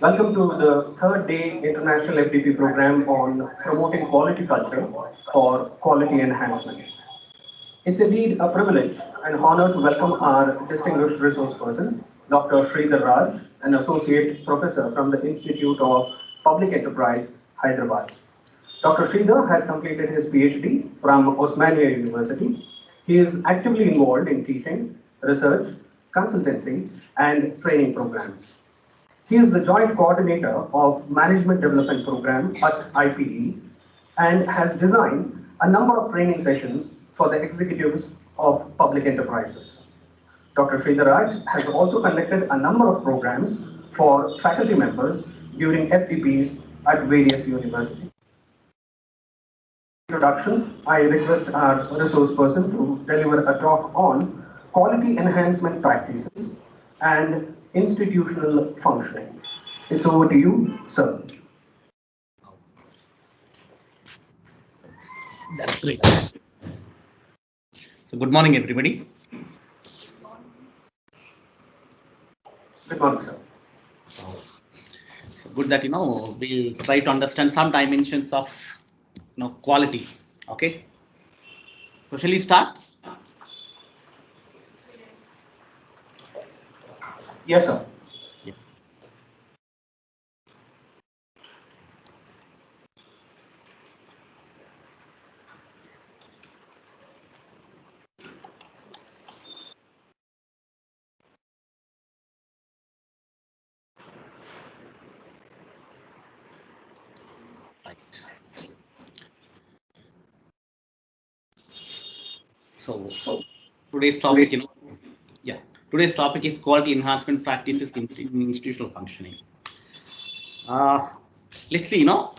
Welcome to the third day International FDP program on promoting quality culture for quality enhancement. It's indeed a privilege and honor to welcome our distinguished resource person, Dr. Sridhar Raj, an associate professor from the Institute of Public Enterprise, Hyderabad. Dr. Sridhar has completed his PhD from Osmania University. He is actively involved in teaching, research, consultancy, and training programs. He is the joint coordinator of Management Development Program at IPE and has designed a number of training sessions for the executives of public enterprises. Dr. Sridhar Raj has also conducted a number of programs for faculty members during FDPs at various universities. Introduction, I request our resource person to deliver a talk on quality enhancement practices and institutional functioning. It's over to you, sir. That's great. So good morning, everybody. Good morning, sir. So good that we'll try to understand some dimensions of quality. Okay. So shall we start? Yes, sir. Yeah. Right. So today's topic, today's topic is quality enhancement practices in institutional functioning. Let's see, are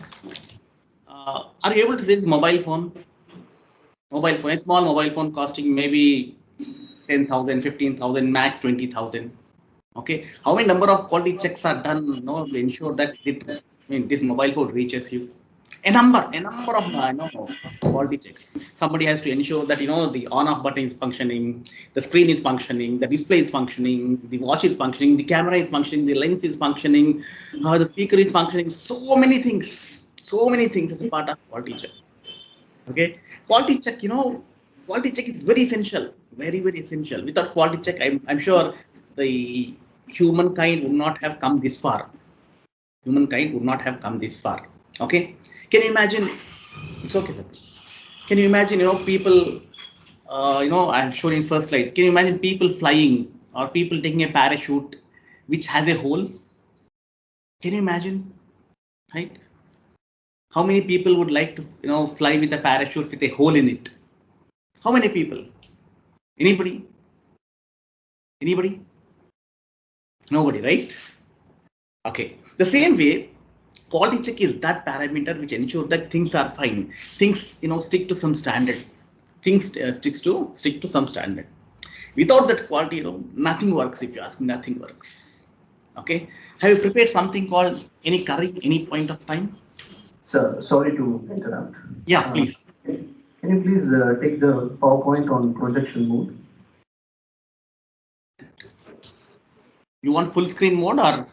you able to see this mobile phone? Mobile phone, a small mobile phone costing maybe 10,000, 15,000, max 20,000. Okay, how many number of quality checks are done, to ensure that this mobile phone reaches you? A number of quality checks. Somebody has to ensure that the on-off button is functioning, the screen is functioning, the display is functioning, the watch is functioning, the camera is functioning, the lens is functioning, the speaker is functioning. So many things as a part of quality check. Okay, quality check. Quality check is very essential, very essential. Without quality check, I'm sure the humankind would not have come this far. Okay, can you imagine? It's okay, sir. Can you imagine? People. I'm showing in first slide. Can you imagine people flying or people taking a parachute which has a hole? Can you imagine? Right? How many people would like to fly with a parachute with a hole in it? How many people? Anybody? Nobody, right? Okay. The same way, quality check is that parameter which ensures that things are fine. Things stick to some standard. Things stick to some standard. Without that quality, nothing works. If you ask me, nothing works. Okay. Have you prepared something called any curry, any point of time? Sir, sorry to interrupt. Yeah, please. Can you please take the PowerPoint on projection mode? You want full screen mode or?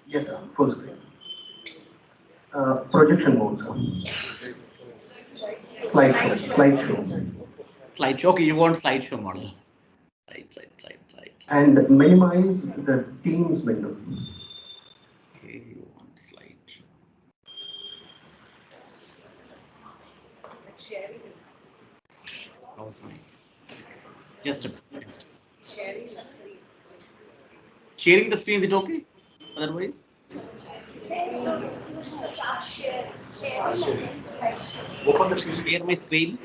Yes, sir. Full screen. Projection mode, sir. Slideshow. Okay, you want slideshow model. Right. And minimize the Teams window. Okay, you want slideshow. Just a minute. Sharing the screen, is it okay? Otherwise? Share my screen.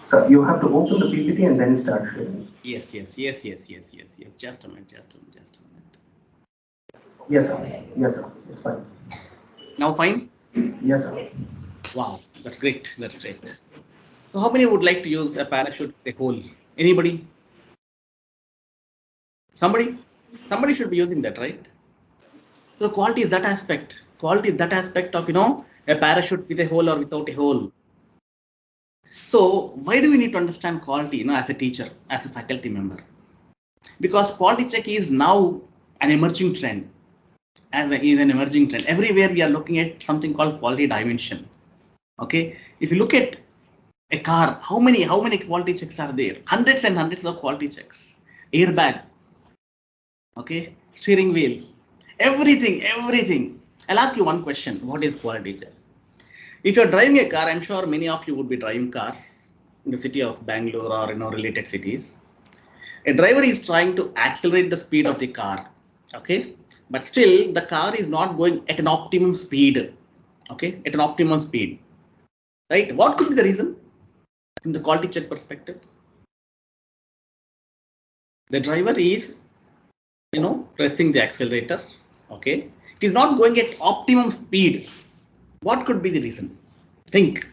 So you have to open the PPT and then start sharing. Yes. Just a minute. Yes, sir. It's fine. Now fine? Yes, sir. Wow, that's great. So how many would like to use a parachute with a hole? Anybody? Somebody should be using that, right? So quality is that aspect. Of a parachute with a hole or without a hole. So why do we need to understand quality, as a teacher, as a faculty member? Because quality check is now an emerging trend. is an emerging trend. Everywhere we are looking at something called quality dimension. Okay, if you look at a car, how many quality checks are there? Hundreds and hundreds of quality checks. Airbag, okay, steering wheel, everything. I'll ask you one question. What is quality check? If you're driving a car, I'm sure many of you would be driving cars in the city of Bangalore or related cities. A driver is trying to accelerate the speed of the car, okay, but still the car is not going at an optimum speed, okay, at an optimum speed, right? What could be the reason in the quality check perspective? The driver is, pressing the accelerator, okay, it is not going at optimum speed. What could be the reason? Think.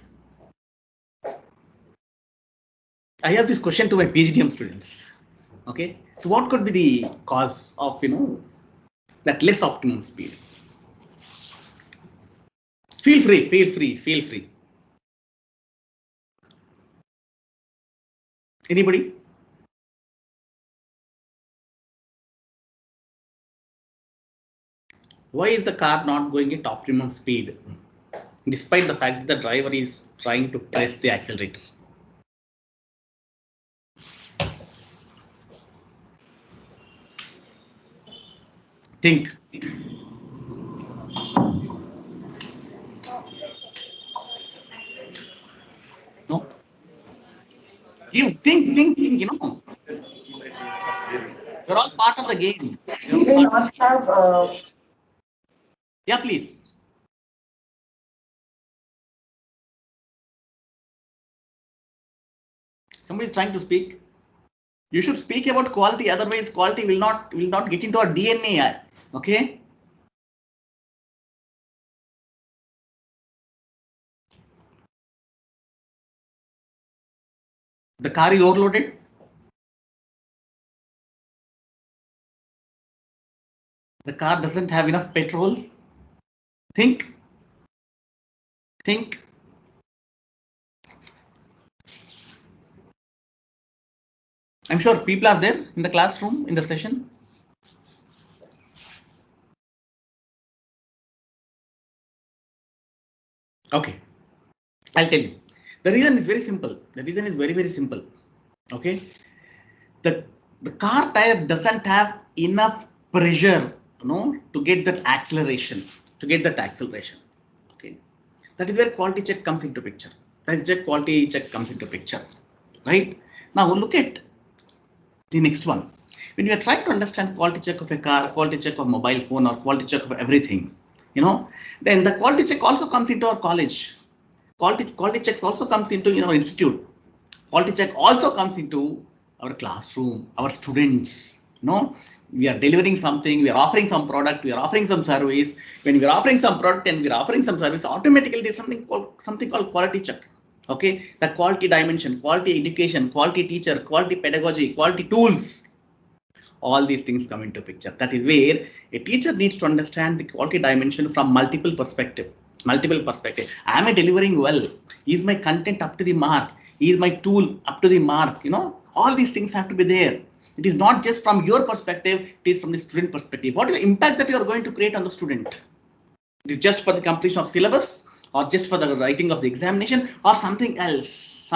I have this question to my PhD students. Okay, so what could be the cause of that less optimum speed? Feel free. Anybody? Why is the car not going at optimum speed, despite the fact that the driver is trying to press the accelerator? Think. No. You think, You're all part of the game. Yeah, please. Somebody is trying to speak. You should speak about quality, otherwise quality will not get into our DNA. Okay. The car is overloaded. The car doesn't have enough petrol. Think. I'm sure people are there in the classroom, in the session. Okay, I'll tell you. The reason is very simple. Very simple. Okay, the car tire doesn't have enough pressure, to get that acceleration. Okay, that is where quality check comes into picture. Right? Now look at the next one. When you are trying to understand quality check of a car, quality check of mobile phone, or quality check of everything, then the quality check also comes into our college. Quality checks also comes into institute. Quality check also comes into our classroom, our students. We are delivering something, we are offering some product, we are offering some service. When we are offering some product and we are offering some service, automatically there's something called quality check. Okay, the quality dimension, quality education, quality teacher, quality pedagogy, quality tools. All these things come into picture. That is where a teacher needs to understand the quality dimension from multiple perspective. Am I delivering well? Is my content up to the mark? Is my tool up to the mark? All these things have to be there. It is not just from your perspective, it is from the student perspective. What is the impact that you are going to create on the student? It is just for the completion of syllabus, or just for the writing of the examination, or something else.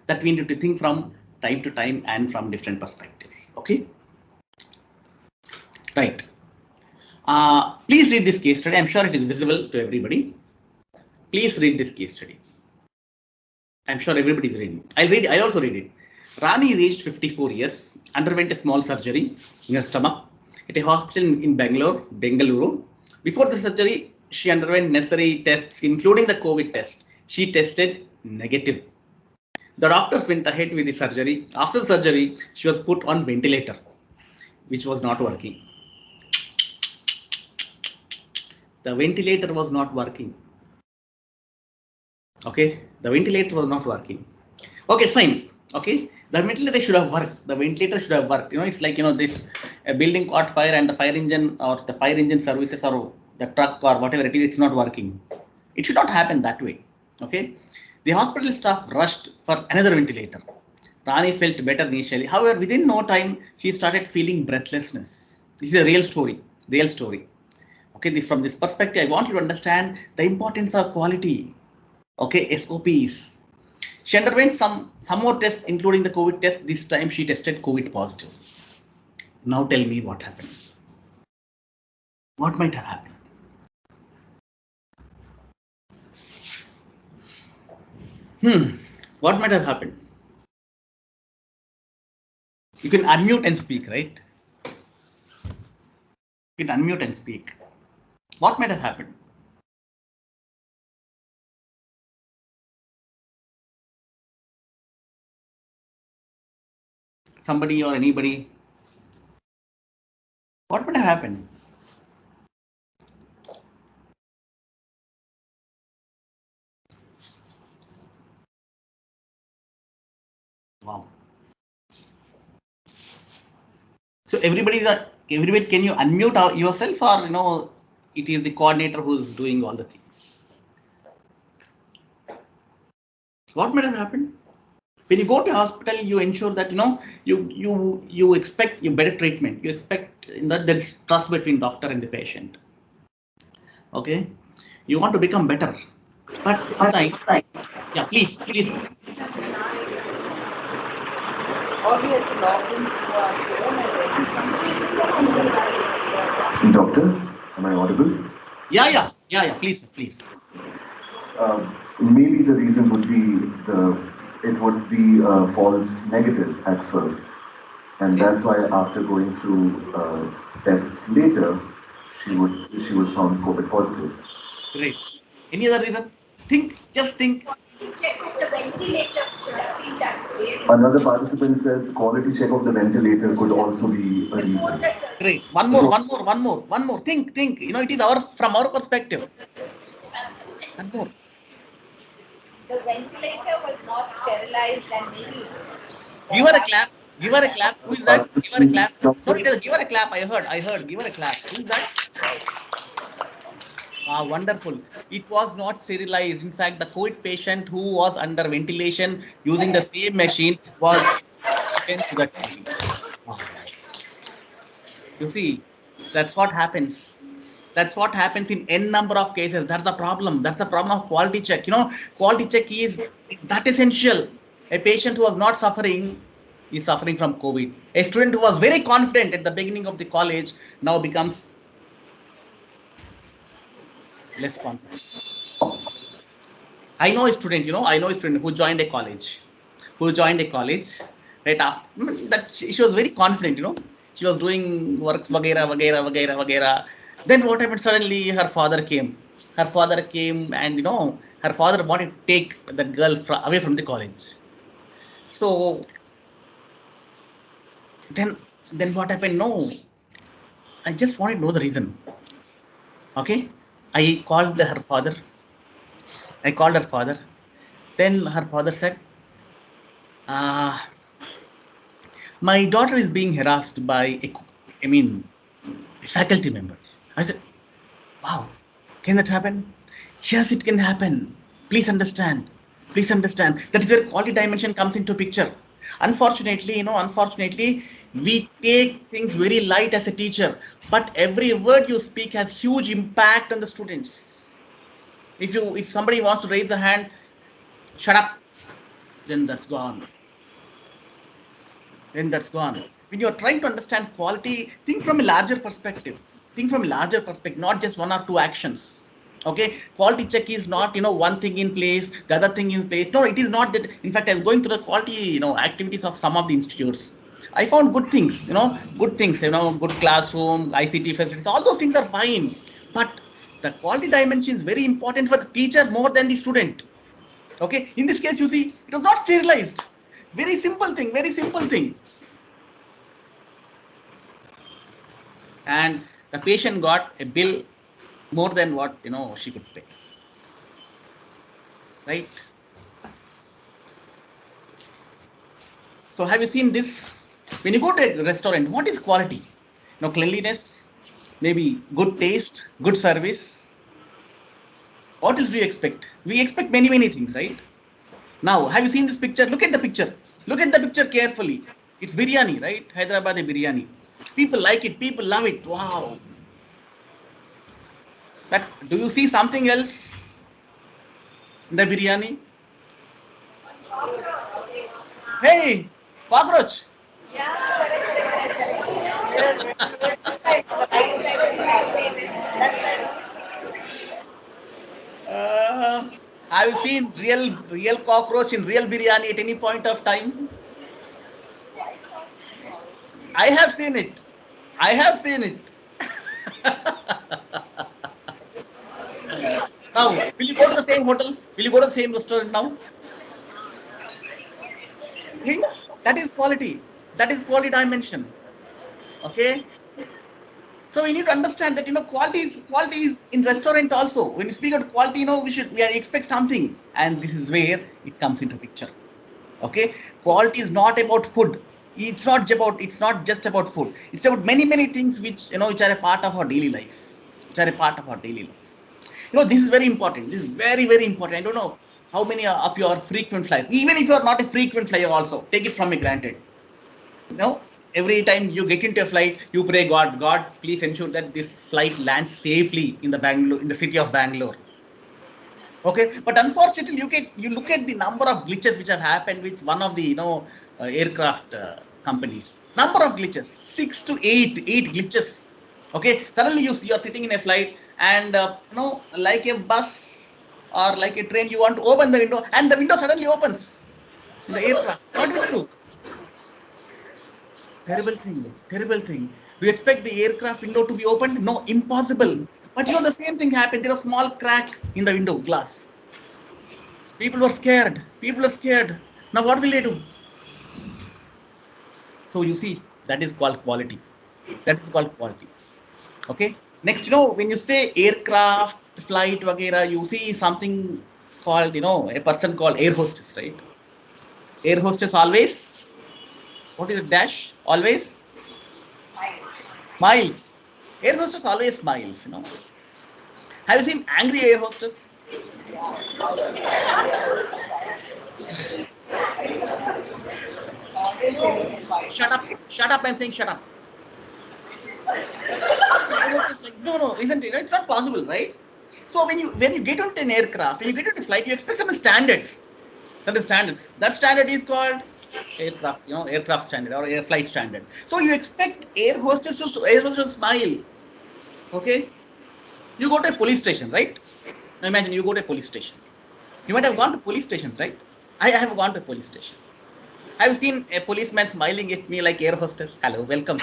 That we need to think from time to time and from different perspectives. Okay. Right. Please read this case study. I'm sure it is visible to everybody. Please read this case study. I'm sure everybody is reading. I also read it. Rani is aged 54 years, underwent a small surgery in her stomach at a hospital in Bengaluru. Before the surgery, she underwent necessary tests, including the COVID test. She tested negative. The doctors went ahead with the surgery. After the surgery, she was put on ventilator, which was not working. The ventilator was not working. Okay, the ventilator was not working. Okay, fine. Okay, the ventilator should have worked. It's like, this building caught fire and the fire engine or the fire engine services or the truck or whatever it is, it's not working. It should not happen that way. Okay, the hospital staff rushed for another ventilator. Rani felt better initially. However, within no time, she started feeling breathlessness. This is a real story, real story. Okay, from this perspective, I want you to understand the importance of quality. Okay, SOPs. She underwent some more tests, including the COVID test. This time she tested COVID positive. Now tell me what happened. What might have happened? What might have happened? You can unmute and speak, right? You can unmute and speak. What might have happened? Somebody or anybody? What might have happened? Wow. So everybody, can you unmute yourself, or it is the coordinator who's doing all the things? What might have happened? When you go to hospital, you ensure that you expect better treatment. You expect that there is trust between doctor and the patient. Okay, you want to become better, but this time, yeah, please. Or we have to log into our phone. Doctor, am I audible? Yeah. Please. Maybe the reason would be it would be false negative at first, and that's why after going through tests later, she was found COVID positive. Great. Any other reason? Just think. Check of the ventilator should have been done. Another participant says quality check of the ventilator could also be a reason. Great. One more. Think. It is from our perspective. One more. The ventilator was not sterilized and maybe Give her a clap. Who is that? Give her a clap. No, give her a clap. I heard. Give her a clap. Who is that? Wonderful. It was not sterilized. In fact, the COVID patient who was under ventilation using the same machine was taken to the team. You see, that's what happens. That's what happens in n number of cases. That's the problem. That's the problem of quality check. Quality check is that essential. A patient who was not suffering is suffering from COVID. A student who was very confident at the beginning of the college now becomes less confident. I know a student who joined a college. Right after that, she was very confident. She was doing works, vagera. Then what happened? Suddenly, her father came. And her father wanted to take the girl away from the college. So then what happened? No, I just wanted to know the reason. Okay, I called her father. Then her father said, my daughter is being harassed by a faculty member. I said, wow, can that happen? Yes, it can happen. Please understand. That is where quality dimension comes into picture. Unfortunately, we take things very light as a teacher, but every word you speak has huge impact on the students. If somebody wants to raise a hand, shut up, then that's gone. When you're trying to understand quality, think from a larger perspective, not just one or two actions. Okay, quality check is not one thing in place, the other thing in place. No, it is not that. In fact, I was going through the quality activities of some of the institutes. I found good things, good classroom, ICT facilities, all those things are fine. But the quality dimension is very important for the teacher more than the student. Okay, in this case, you see, it was not sterilized. Very simple thing. And the patient got a bill more than what she could pay. Right? So have you seen this? When you go to a restaurant, what is quality? Cleanliness, maybe good taste, good service. What else do you expect? We expect many things, right? Now, have you seen this picture? Look at the picture. Look at the picture carefully. It's biryani, right? Hyderabadi biryani. People like it. People love it. Wow. But do you see something else in the biryani? Hey, cockroach. Yeah, correct. This side, the right side is happening. That Have you seen real cockroach in real biryani at any point of time? I have seen it. I have seen it. Now, will you go to the same hotel? Will you go to the same restaurant now? See, that is quality. That is quality dimension. Okay. So we need to understand that quality is in restaurant also. When you speak of quality, we expect something, and this is where it comes into picture. Okay, quality is not about food. It's not just about food. It's about many things which which are a part of our daily life. This is very important. This is very important. I don't know how many of you are frequent flyers. Even if you are not a frequent flyer, also take it from me granted. Every time you get into a flight, you pray God, please ensure that this flight lands safely in the city of Bangalore. Okay, but unfortunately, you look at the number of glitches which have happened with one of the aircraft companies. Number of glitches, 6 to 8 glitches. Okay, suddenly you are sitting in a flight and like a bus or like a train, you want to open the window and the window suddenly opens in the aircraft. What will you do? Terrible thing. Do you expect the aircraft window to be opened? No, impossible. But the same thing happened. There was a small crack in the window glass. People were scared. Now what will they do? So you see, that is called quality. Okay. Next, when you say aircraft, flight, vagera, you see something called, a person called air hostess, right? Air hostess always. What is it? Dash? Always? Smiles. Air hostess always smiles, Have you seen angry air hostess? Shut up, I'm saying shut up. No, isn't it? It's not possible, right? So when you get onto an aircraft, when you get onto a flight, you expect some standards. That standard is called aircraft standard or air flight standard. So you expect air hostess to smile. Okay, you go to a police station, right? Now imagine you go to a police station. You might have gone to police stations, right? I have gone to a police station. I've seen a policeman smiling at me like air hostess. Hello, welcome.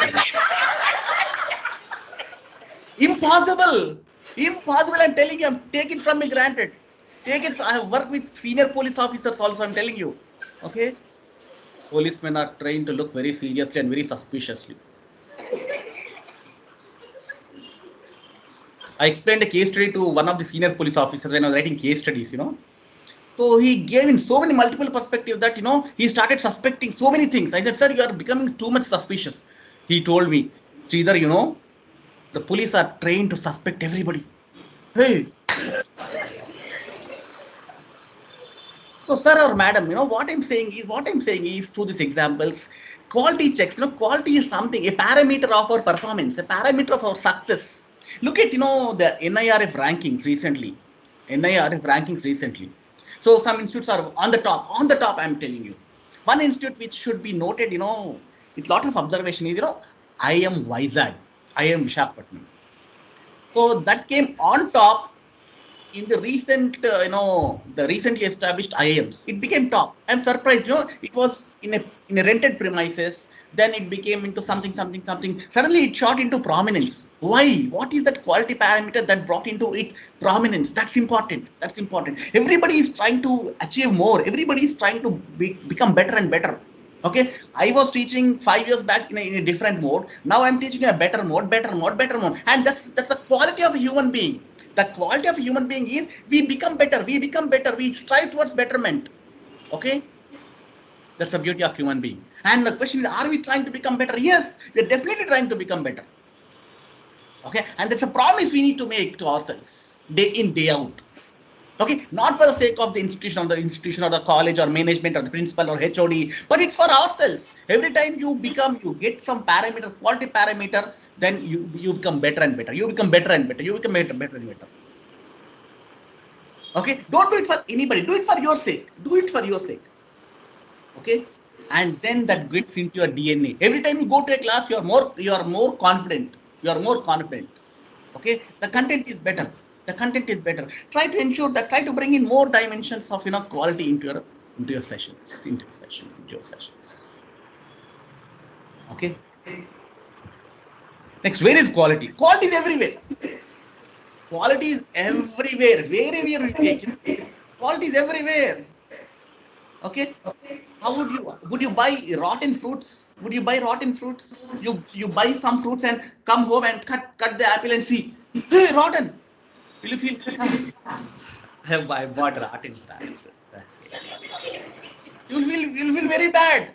Impossible. I'm telling you. Take it from me granted. I have worked with senior police officers also. I'm telling you. Okay. Policemen are trained to look very seriously and very suspiciously. I explained a case study to one of the senior police officers when I was writing case studies, So he gave in so many multiple perspectives that, he started suspecting so many things. I said, sir, you are becoming too much suspicious. He told me, Sridhar, the police are trained to suspect everybody. Hey. So, sir or madam, what I'm saying is through these examples, quality checks, quality is something, a parameter of our performance, a parameter of our success. Look at, the NIRF rankings recently. So some institutes are on the top, I'm telling you. One institute which should be noted, with lot of observation is, IIM Vizag, IIM Visakhapatnam. So that came on top in the recent, the recently established IIMs. It became top. I'm surprised, it was in a rented premises. Then it became into something. Suddenly it shot into prominence. Why? What is that quality parameter that brought into it prominence? That's important. Everybody is trying to achieve more. Everybody is trying to become better and better. Okay. I was teaching 5 years back in a different mode. Now I'm teaching in a better mode. And that's the quality of a human being. The quality of a human being is we become better. We strive towards betterment. Okay. That's the beauty of human being. And the question is, are we trying to become better? Yes, we're definitely trying to become better. Okay, and that's a promise we need to make to ourselves, day in, day out. Okay, not for the sake of the institution or the college or management or the principal or HOD, but it's for ourselves. Every time you get some parameter, quality parameter, then you become better and better. You become better and better. You become better and better. Okay, don't do it for anybody. Do it for your sake. Do it for your sake. Okay, and then that gets into your DNA. Every time you go to a class, you are more confident. You are more confident. Okay, the content is better. The content is better. Try to ensure that. Try to bring in more dimensions of quality into your sessions. Okay. Next, where is quality? Quality is everywhere. Quality is everywhere. Wherever you take, quality is everywhere. Okay. How would you buy rotten fruits? Would you buy rotten fruits? You buy some fruits and come home and cut the apple and see, hey, rotten. Will you feel? I bought rotten fruits. You'll feel very bad.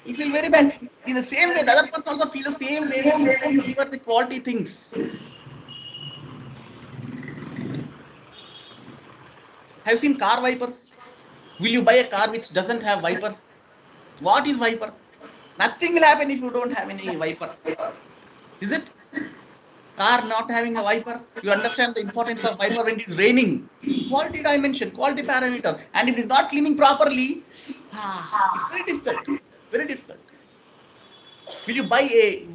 You feel very bad. In the same way, the other person also feels the same way when you don't deliver the quality things. Have you seen car wipers? Will you buy a car which doesn't have wipers? What is wiper? Nothing will happen if you don't have any wiper. Is it? Car not having a wiper, you understand the importance of wiper when it is raining. Quality dimension, quality parameter, and if it is not cleaning properly, it's very difficult. Very difficult. Will you buy a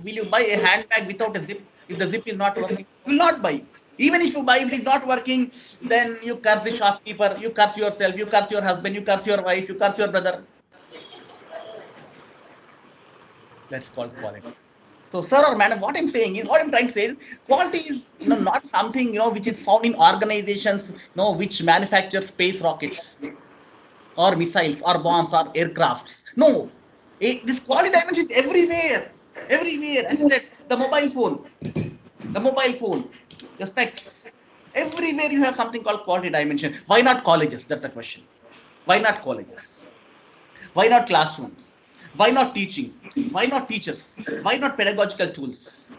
handbag without a zip if the zip is not working? You will not buy. Even if you buy, if it is not working, then you curse the shopkeeper, you curse yourself, you curse your husband, you curse your wife, you curse your brother. That's called quality. So, sir or madam, what I'm saying is, what I'm trying to say is, quality is not something which is found in organizations which manufacture space rockets or missiles or bombs or aircrafts. No, this quality dimension is everywhere, everywhere. As I said, the mobile phone, the specs, everywhere you have something called quality dimension. Why not colleges? That's the question. Why not colleges? Why not classrooms? Why not teaching? Why not teachers? Why not pedagogical tools?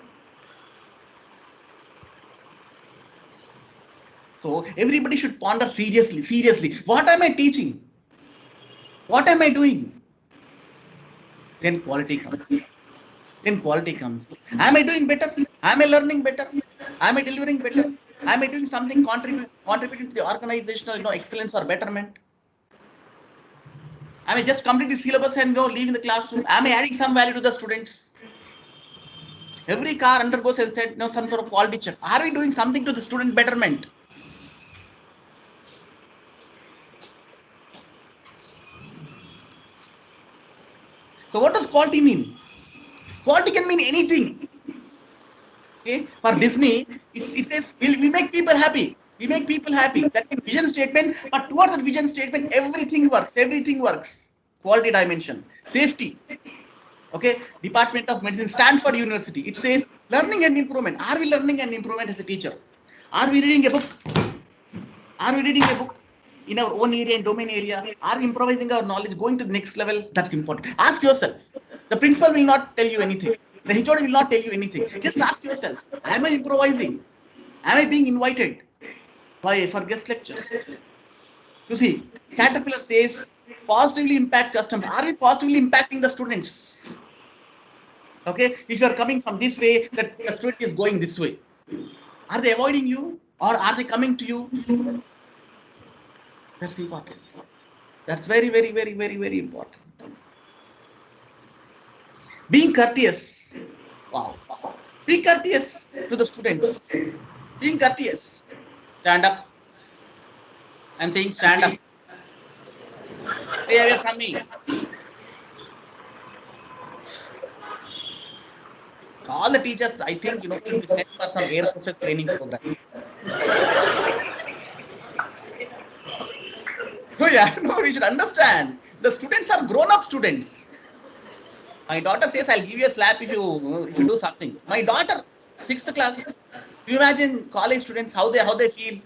So everybody should ponder seriously. What am I teaching? What am I doing? Then quality comes. Am I doing better? Am I learning better? Am I delivering better? Am I doing something contributing to the organizational excellence or betterment? Am I just completing the syllabus and leaving the classroom? Am I adding some value to the students? Every car undergoes, as I said, some sort of quality check. Are we doing something to the student betterment? So what does quality mean? Quality can mean anything. Okay? For Disney, it says we make people happy. We make people happy. That is vision statement, but towards that vision statement, everything works. Quality dimension. Safety. Okay, Department of Medicine, Stanford University. It says learning and improvement. Are we learning and improvement as a teacher? Are we reading a book? In our own area and domain area? Are we improvising our knowledge, going to the next level? That's important. Ask yourself. The principal will not tell you anything. The HOD will not tell you anything. Just ask yourself, am I improvising? Am I being invited for guest lectures? You see, Caterpillar says positively impact customers. Are we positively impacting the students? Okay, if you are coming from this way, the student is going this way. Are they avoiding you or are they coming to you? That's important. That's very important. Being courteous. Wow. Be courteous to the students. Being courteous. Stand up. I'm saying stand up. Stay away from me. All the teachers, I think, will be sent for some air hostess training program. Oh yeah, no, we should understand. The students are grown-up students. My daughter says, "I'll give you a slap if you do something." My daughter, 6th class. You imagine college students how they feel.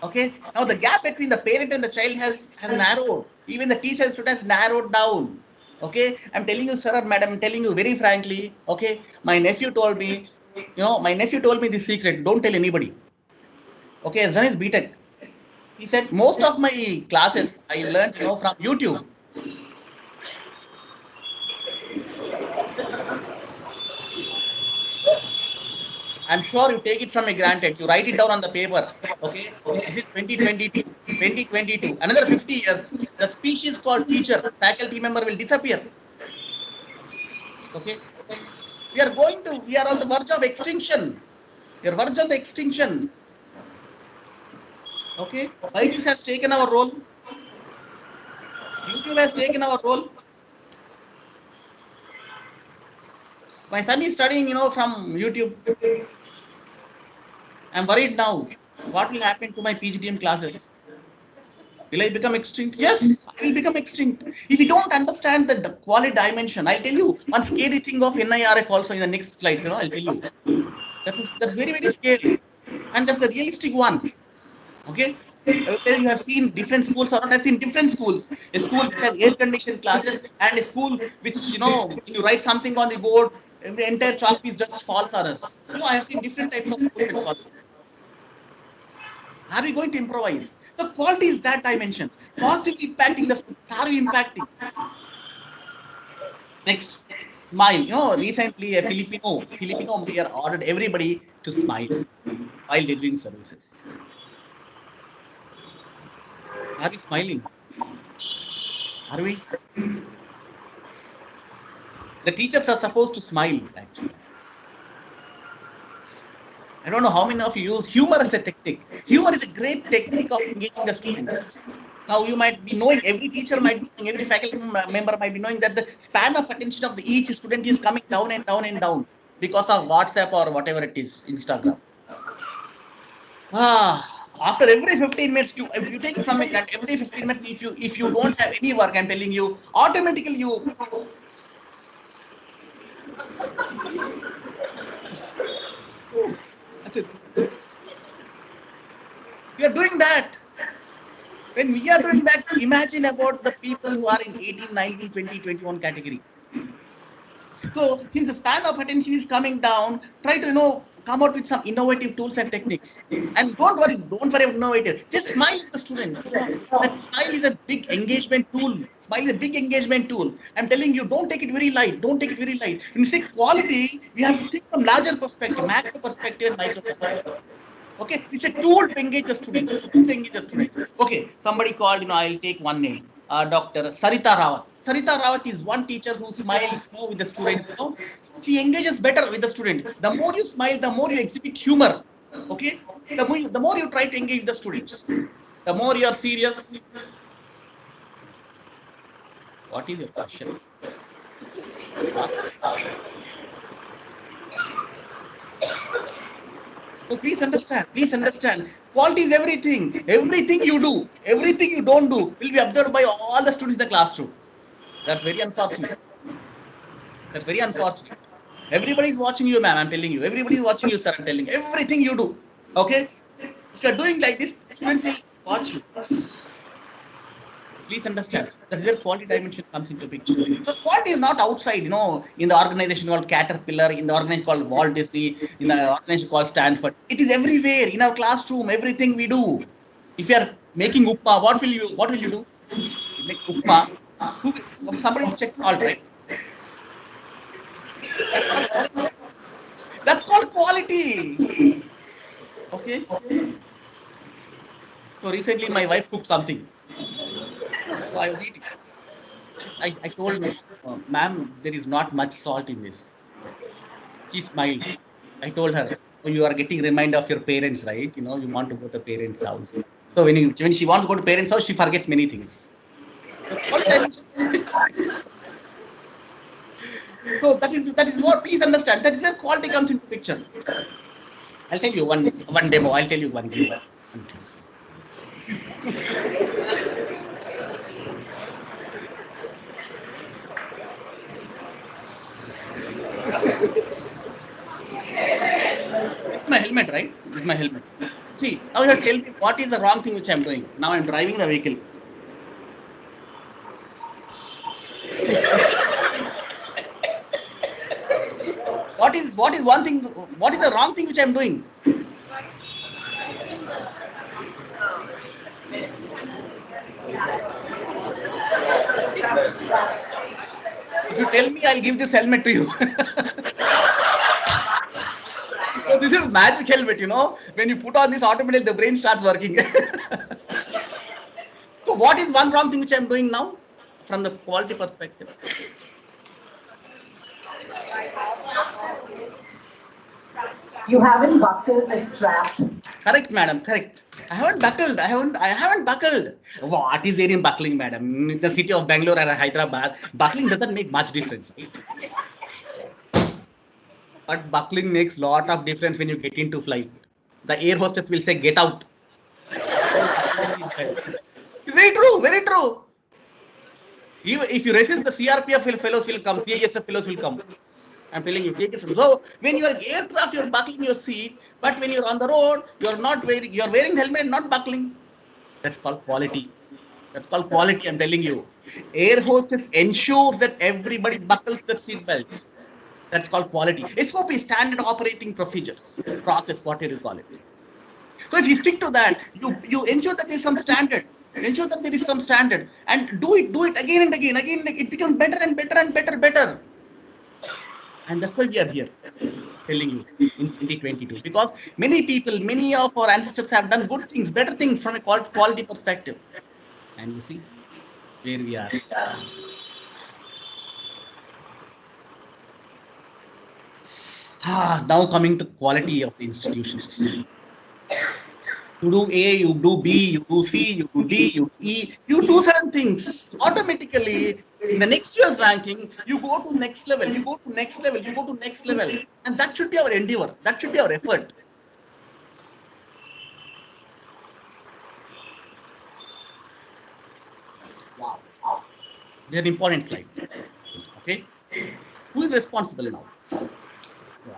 Okay. Now the gap between the parent and the child has narrowed. Even the teacher and students narrowed down. Okay. I'm telling you, sir or madam, I'm telling you very frankly. Okay. My nephew told me, this secret. Don't tell anybody. Okay. He's done his BTech. He said, most of my classes I learned, from YouTube. I'm sure you take it from a granted. You write it down on the paper. Okay. This is 2022. 2022. Another 50 years, the species called teacher, faculty member will disappear. Okay. We are on the verge of extinction. We are verge of the extinction. Okay. Byju's has taken our role. YouTube has taken our role. My son is studying, from YouTube. I'm worried now. What will happen to my PGDM classes? Will I become extinct? Yes, I will become extinct. If you don't understand the quality dimension, I'll tell you one scary thing of NIRF also in the next slides, I'll tell you. That's very, very scary. And that's a realistic one. Okay? Whether you have seen different schools or not, I've seen different schools. A school which has air-conditioned classes and a school which, when you write something on the board, the entire chalk piece just falls on us. I have seen different types of schools and colleges. Are we going to improvise? The quality is that dimension. Positively impacting the students. Are we impacting? Next, smile. Recently a Filipino mayor ordered everybody to smile while delivering services. Are we smiling? Are we? The teachers are supposed to smile, actually. I don't know how many of you use humor as a technique. Humor is a great technique of engaging the students. Now you might be knowing, every teacher might be knowing, every faculty member might be knowing that the span of attention of each student is coming down and down and down because of WhatsApp or whatever it is, Instagram. After every 15 minutes, if you take it from every 15 minutes, if you don't have any work, I'm telling you, automatically you. That's it. We are doing that. When we are doing that, imagine about the people who are in 18, 19, 20, 21 category. So since the span of attention is coming down, try to come out with some innovative tools and techniques. And don't worry about innovative. Just smile at the students. That smile is a big engagement tool. Smile is a big engagement tool. I'm telling you, don't take it very light. Don't take it very light. When you say quality, we have to think from larger perspective, macro perspective, and micro perspective. Okay, it's a tool to engage the students. Okay, somebody called, I'll take one name. Dr. Sarita Rawat. Sarita Rawat is one teacher who smiles with the students. She engages better with the student. The more you smile, the more you exhibit humor. Okay, the more you try to engage the students. The more you are serious. What is your question? So please understand. Quality is everything. Everything you do, everything you don't do will be observed by all the students in the classroom. That's very unfortunate. Everybody is watching you, ma'am. I'm telling you. Everybody is watching you, sir. I'm telling you. Everything you do. Okay? If you're doing like this, students will watch you. Please understand that is where quality dimension comes into picture. So quality is not outside, in the organization called Caterpillar, in the organization called Walt Disney, in the organization called Stanford. It is everywhere in our classroom. Everything we do. If you are making upma, what will you do? You make upma. Somebody will check salt, right? That's called quality. Okay. So recently, my wife cooked something. So I was eating. I told her, ma'am, there is not much salt in this. She smiled. I told her, you are getting reminder of your parents, right? You want to go to parents' house. So when she wants to go to parents' house, she forgets many things. So that is what, please understand. That is where quality comes into picture. I'll tell you one demo. I'll tell you one demo. This is my helmet, right? This is my helmet. See, now you have to tell me what is the wrong thing which I'm doing. Now I'm driving the vehicle. What is one thing? What is the wrong thing which I'm doing? If you tell me, I'll give this helmet to you. So this is magic helmet, you know. When you put on this, automatically the brain starts working. So what is one wrong thing which I'm doing now from the quality perspective? You haven't buckled the strap. Correct, madam. Correct. I haven't buckled. I haven't buckled. What is there in buckling, madam? In the city of Bangalore or Hyderabad, buckling doesn't make much difference, right? But buckling makes lot of difference when you get into flight. The air hostess will say, "Get out." Very true. Very true. Even if you resist, the CRPF fellows will come. CISF fellows will come. I'm telling you, take it from. So when you're in aircraft, you're buckling your seat, but when you're on the road, you're wearing helmet, not buckling. That's called quality. That's called quality. I'm telling you. Air hostess ensures that everybody buckles their seat belt. That's called quality. SOP, standard operating procedures, process, whatever you call it. So if you stick to that, you ensure that there's some standard. Ensure that there is some standard, and do it again and again. It becomes better and better and better. And that's why we are here, telling you in 2022, because many of our ancestors have done good things, better things from a quality perspective. And you see where we are. Now coming to quality of the institutions. You do A, you do B, you do C, you do D, you do E, you do certain things. Automatically, in the next year's ranking, you go to next level, you go to next level, you go to next level. And that should be our endeavor. That should be our effort. Wow. Very important slide. Okay. Who is responsible now?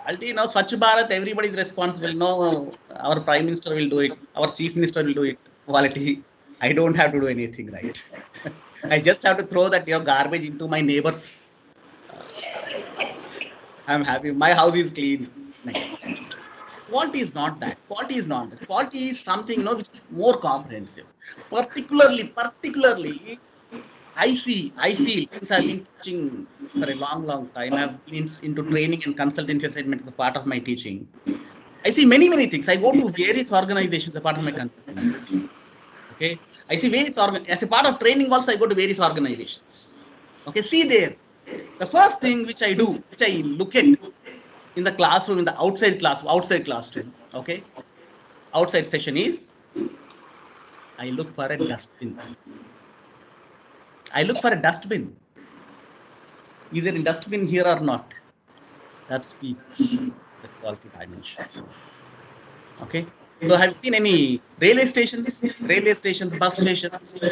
Quality now, Swachh Bharat, everybody is responsible. No, our Prime Minister will do it. Our Chief Minister will do it. Quality. I don't have to do anything, right? I just have to throw that garbage into my neighbors. I'm happy. My house is clean. Quality is not that. Quality is not that. Quality is something which is more comprehensive. Particularly, I feel, since I've been teaching for a long time, I've been into training and consultancy assignment as a part of my teaching. I see many things. I go to various organizations as a part of my consultancy. Okay, I see various as a part of training also I go to various organizations. Okay, see there. The first thing which I do, which I look at in the classroom, in the outside classroom, okay, outside session is, I look for a dustbin. Is there a dustbin here or not? That speaks the quality dimension. Okay. So have you seen any railway stations, bus stations?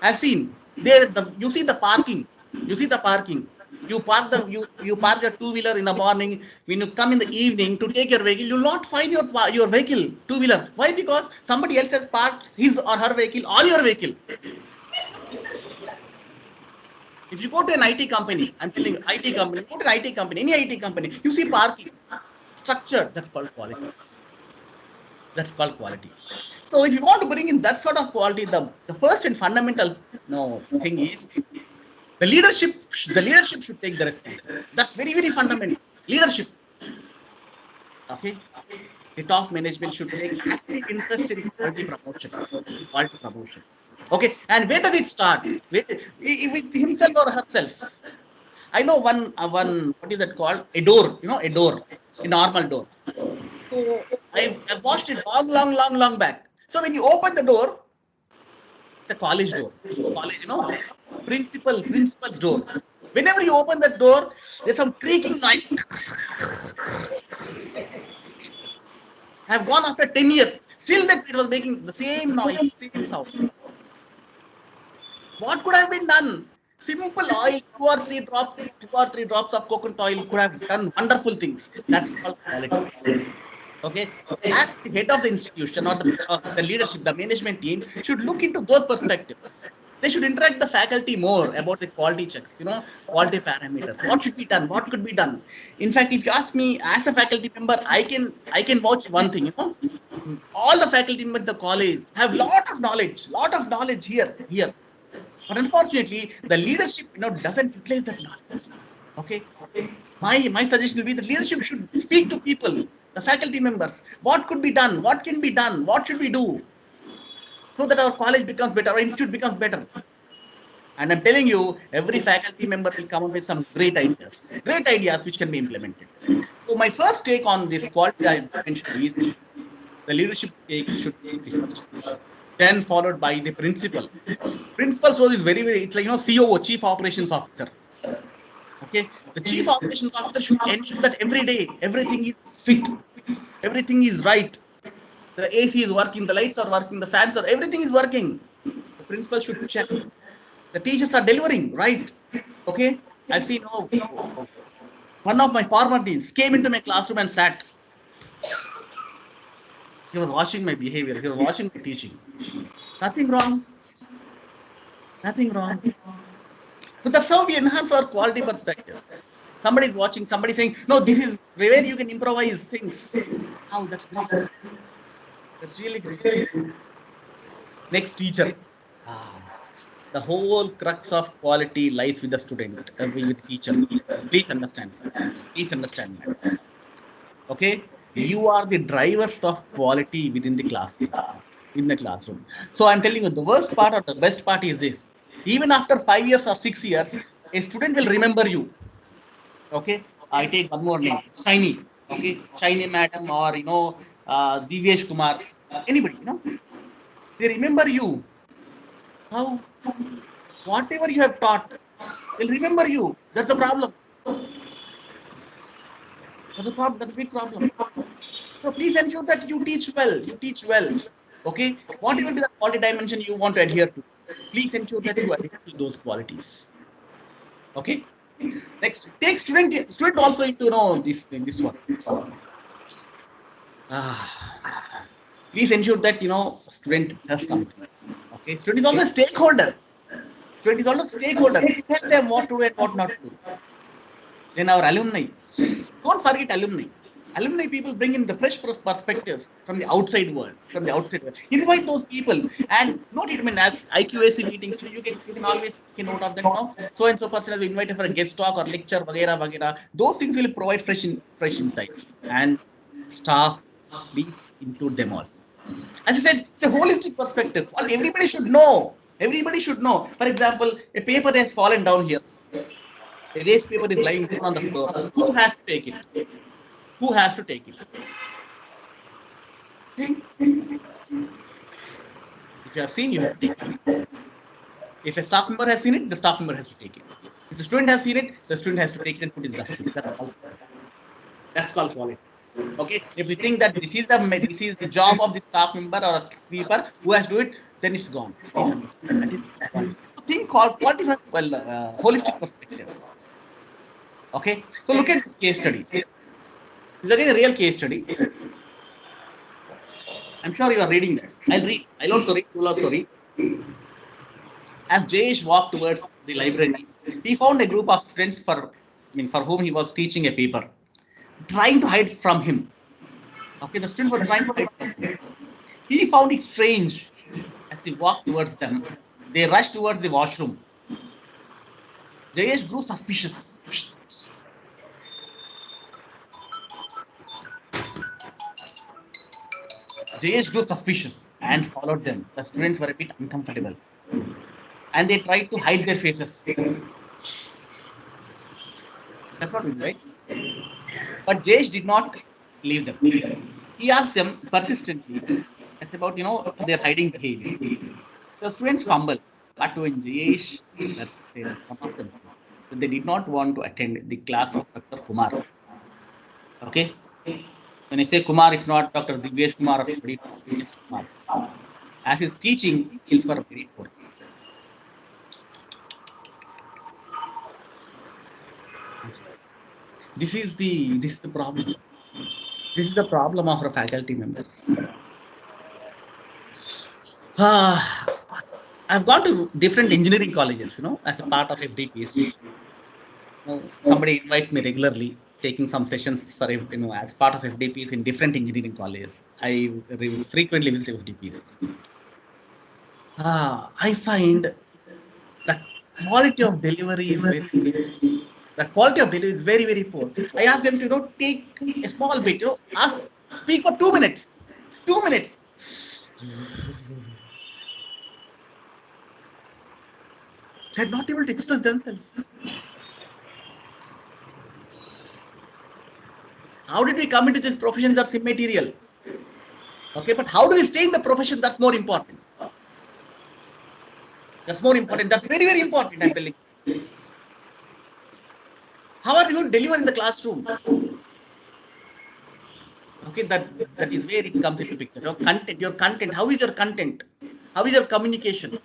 I've seen there. You see the parking. You park your two-wheeler in the morning. When you come in the evening to take your vehicle, you will not find your vehicle, two-wheeler. Why? Because somebody else has parked his or her vehicle on your vehicle. If you go to an IT company, I'm telling you, IT company, go to an IT company, any IT company, you see parking structure. That's called quality. So if you want to bring in that sort of quality, the first and fundamental thing is the leadership should take the responsibility. That's very fundamental. Leadership. Okay. The top management should take active interest in quality promotion. Okay. And where does it start? With himself or herself. I know one what is that called? A door. A door, a normal door. So I've watched it long back. So when you open the door, it's a college door. Principal's door. Whenever you open that door, there's some creaking noise. I've gone after 10 years. Still that it was making the same noise, same sound. What could have been done? Simple oil, two or three drops of coconut oil could have done wonderful things. That's called quality. Okay, as the head of the institution or the leadership, the management team should look into those perspectives. They should interact the faculty more about the quality checks, quality parameters. What should be done? What could be done? In fact, if you ask me as a faculty member, I can vouch one thing, All the faculty members in the college have lot of knowledge here. But unfortunately, the leadership, doesn't utilize that knowledge. Okay. My suggestion will be the leadership should speak to people, the faculty members. What could be done? What can be done? What should we do? So that our college becomes better, our institute becomes better. And I'm telling you, every faculty member will come up with some great ideas which can be implemented. So my first take on this quality I mentioned is the leadership should take the first step, then followed by the principal. Principal's role is very, it's like, COO, Chief Operations Officer. Okay, the Chief Operations Officer should ensure that every day everything is fit, everything is right. The AC is working, the lights are working, the fans are, everything is working. The principal should check. The teachers are delivering, right? Okay, I've seen one of my former deans came into my classroom and sat. He was watching my behavior, he was watching my teaching. Nothing wrong. But that's how we enhance our quality perspective. Somebody is watching, somebody saying, no, this is where you can improvise things. Oh, that's great. That's really great. Next, teacher. The whole crux of quality lies with the student, with teacher. Please understand, sir. Please understand that. Okay? You are the drivers of quality within the classroom. So I'm telling you, the worst part or the best part is this. Even after 5 years or 6 years, a student will remember you. Okay? I take one more name, Shiny. Okay? Shiny madam or, Divyesh Kumar. Anybody, they remember you. How? Whatever you have taught, they'll remember you. That's the problem. That's a big problem. So please ensure that you teach well. Okay? Whatever be the quality dimension you want to adhere to, please ensure that you adhere to those qualities. Okay? Next, take student also into this one. Please ensure that student does something. Okay, student is also a stakeholder. Tell them what to do and what not to do. Then our alumni. Don't forget alumni. Alumni people bring in the fresh perspectives from the outside world. Invite those people and note it. I mean, as IQAC meetings, you can always take note of them now. So and so person has been invited for a guest talk or lecture, vagera. Those things will provide fresh insight. And staff, please include them also. As I said, it's a holistic perspective. Everybody should know. For example, a paper has fallen down here. A waste paper is lying down on the floor. Who has to take it? Think. If you have seen, you have to take it. If a staff member has seen it, the staff member has to take it. If the student has seen it, the student has to take it and put it in the dustbin. That's called quality. Okay, if you think that this is the job of the staff member or a sweeper who has to do it, then it's gone. That is quality. So think quality from holistic perspective. Okay, so look at this case study. This is again a real case study. I'm sure you are reading that. I'll also read. You'll also read. As Jayesh walked towards the library, he found a group of students for whom he was teaching a paper, trying to hide from him. Okay, the students were trying to hide from him. He found it strange as he walked towards them. They rushed towards the washroom. Jayesh grew suspicious. And followed them. The students were a bit uncomfortable and they tried to hide their faces. That's not right. But Jayesh did not leave them. He asked them persistently. It's about their hiding behavior. The students fumbled, but when Jayesh persisted, some of them they did not want to attend the class of Dr. Kumar. Okay. When I say Kumar, it's not Dr. Divyesh Kumar or somebody, Divyesh Kumar. As his teaching skills were very poor. This is the problem. This is the problem of our faculty members. I've gone to different engineering colleges, as a part of FDPC. Somebody invites me regularly. taking some sessions for as part of FDPs in different engineering colleges. I frequently visit FDPs. I find the quality of delivery is very, very poor. I ask them to take a small bit, speak for 2 minutes. 2 minutes. They're not able to express themselves. How did we come into this profession? That's immaterial. Okay, but how do we stay in the profession? That's more important. That's more important. That's very, very important, I'm telling you. How are you going to deliver in the classroom? Okay, that is where it comes into picture. Your content. How is your content? How is your communication?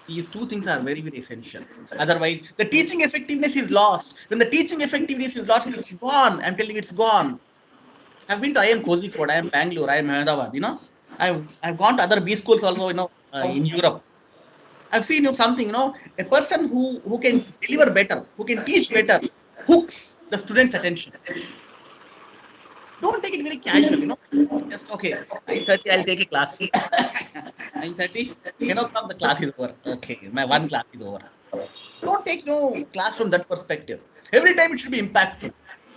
These two things are very, very essential. Otherwise, the teaching effectiveness is lost. When the teaching effectiveness is lost, it's gone. I'm telling you, it's gone. I've been to IIM Kozhikode, IIM Bangalore, IIM Ahmedabad. I've gone to other B schools also, in Europe. I've seen something, a person who can deliver better, who can teach better, hooks the student's attention. Don't take it very casual, Just okay. 9:30, I'll take a class. 9:30, the class is over. Okay, my one class is over. Don't take class from that perspective. Every time it should be impactful.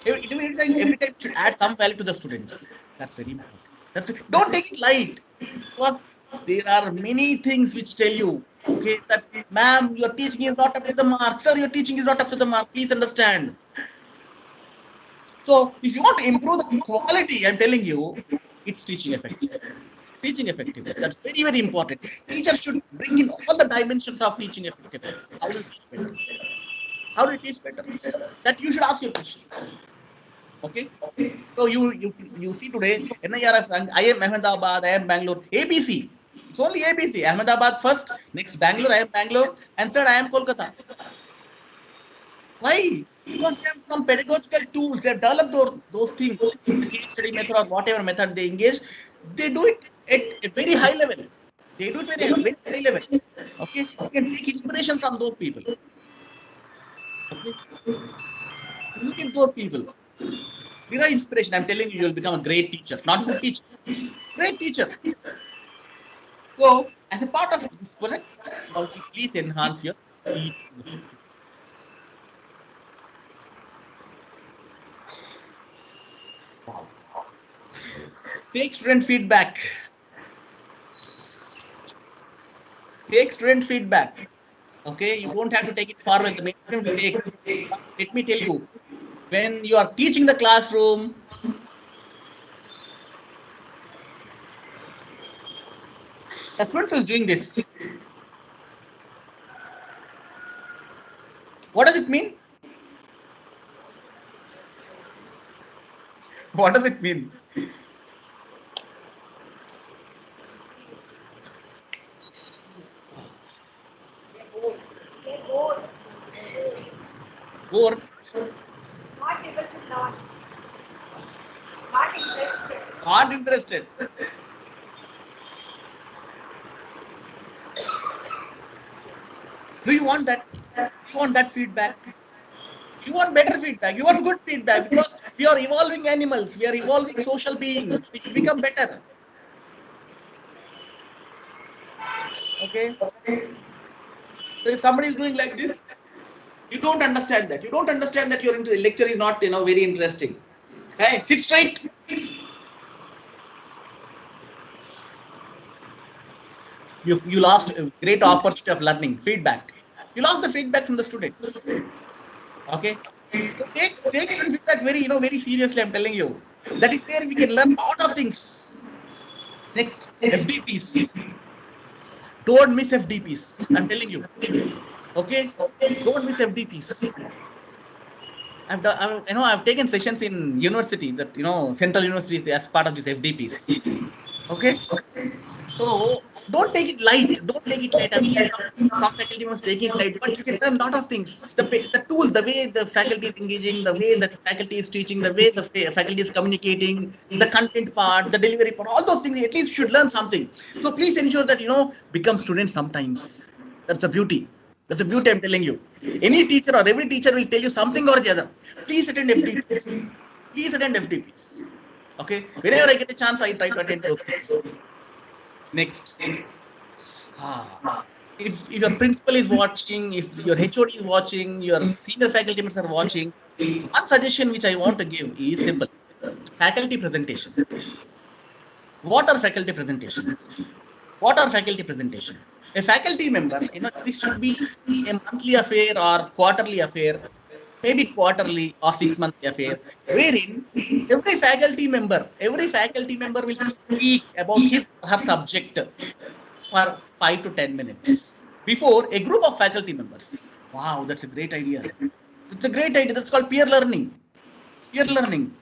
Every time it should add some value to the students. That's very important. Don't take it light, because there are many things which tell you, okay, that ma'am, your teaching is not up to the mark. Sir, your teaching is not up to the mark. Please understand. So, if you want to improve the quality, I'm telling you, it's teaching effectiveness. Teaching effectiveness. That's very, very important. Teachers should bring in all the dimensions of teaching effectiveness. How do you teach better? How do you teach better? That you should ask your question. Okay. So you see today, NIRF, IIM Ahmedabad, IIM Bangalore, ABC. It's only ABC. Ahmedabad first, next Bangalore, IIM Bangalore, and third IIM Kolkata. Why? Because they have some pedagogical tools. They have developed those things, the case study method or whatever method they engage. They do it at a very high level. They do it at a very high level. Okay, you can take inspiration from those people. Okay, look at those people. There are inspiration. I'm telling you, you'll become a great teacher, not good teacher. Great teacher. So, as a part of this project, please enhance your teaching. Wow. Take student feedback. Take student feedback. Okay, you don't have to take it forward. Let me tell you, when you are teaching the classroom, the student is doing this. What does it mean? What does it mean? Bored. Not able to learn. Not interested. Not interested. Do you want that? You want that feedback? You want better feedback. You want good feedback, because we are evolving animals. We are evolving social beings. We should become better. Okay. So if somebody is doing like this, you don't understand that. You don't understand that your lecture is not, very interesting. Hey, sit straight. You lost a great opportunity of learning. Feedback. You lost the feedback from the students. Okay. So take feedback very seriously. I'm telling you. That is where we can learn a lot of things. Next, FDPs. Don't miss FDPs. I'm telling you. Okay. Don't miss FDPs. I've taken sessions in university, that central universities as part of these FDPs. Okay. So don't take it light. Don't take it light. I've seen some faculty members take it light, but you can learn a lot of things. The tool, the way the faculty is engaging, the way the faculty is teaching, the way the faculty is communicating, the content part, the delivery part, all those things. At least you should learn something. So please ensure that become students sometimes. That's the beauty. That's the beauty I'm telling you. Any teacher or every teacher will tell you something or the other. Please attend FTPs. Please attend FTPs. Okay. Whenever I get a chance, I try to attend those things. Next. If your principal is watching, if your HOD is watching, your senior faculty members are watching, one suggestion which I want to give is simple. Faculty presentation. What are faculty presentations? What are faculty presentations? A faculty member, this should be a monthly affair or quarterly affair, maybe quarterly or 6 monthly affair, wherein every faculty member will speak about his or her subject for 5 to 10 minutes before a group of faculty members. Wow, that's a great idea. It's a great idea. That's called peer learning. Peer learning.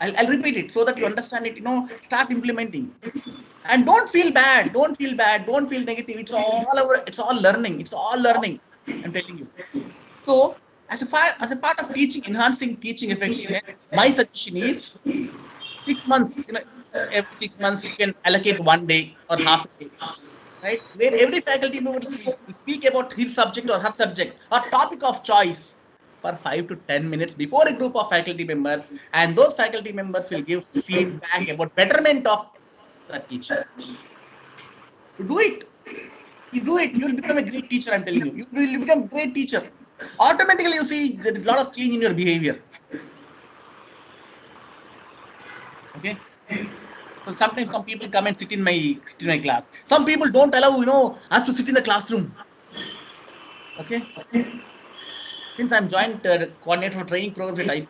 I'll repeat it so that you understand it. Start implementing. And don't feel bad. Don't feel negative. It's all learning. It's all learning. I'm telling you. So, as a part of teaching, enhancing teaching effectiveness, my suggestion is 6 months. Every 6 months you can allocate 1 day or half a day, right? Where every faculty member will speak about his subject or her subject or topic of choice for 5 to 10 minutes before a group of faculty members, and those faculty members will give feedback about betterment of the teacher. You do it. You will become a great teacher. I'm telling you. You will become a great teacher. Automatically, you see there is a lot of change in your behavior. Okay. So sometimes some people come and sit in my class. Some people don't allow us to sit in the classroom. Okay. Since I'm joint coordinator for training programs at IP,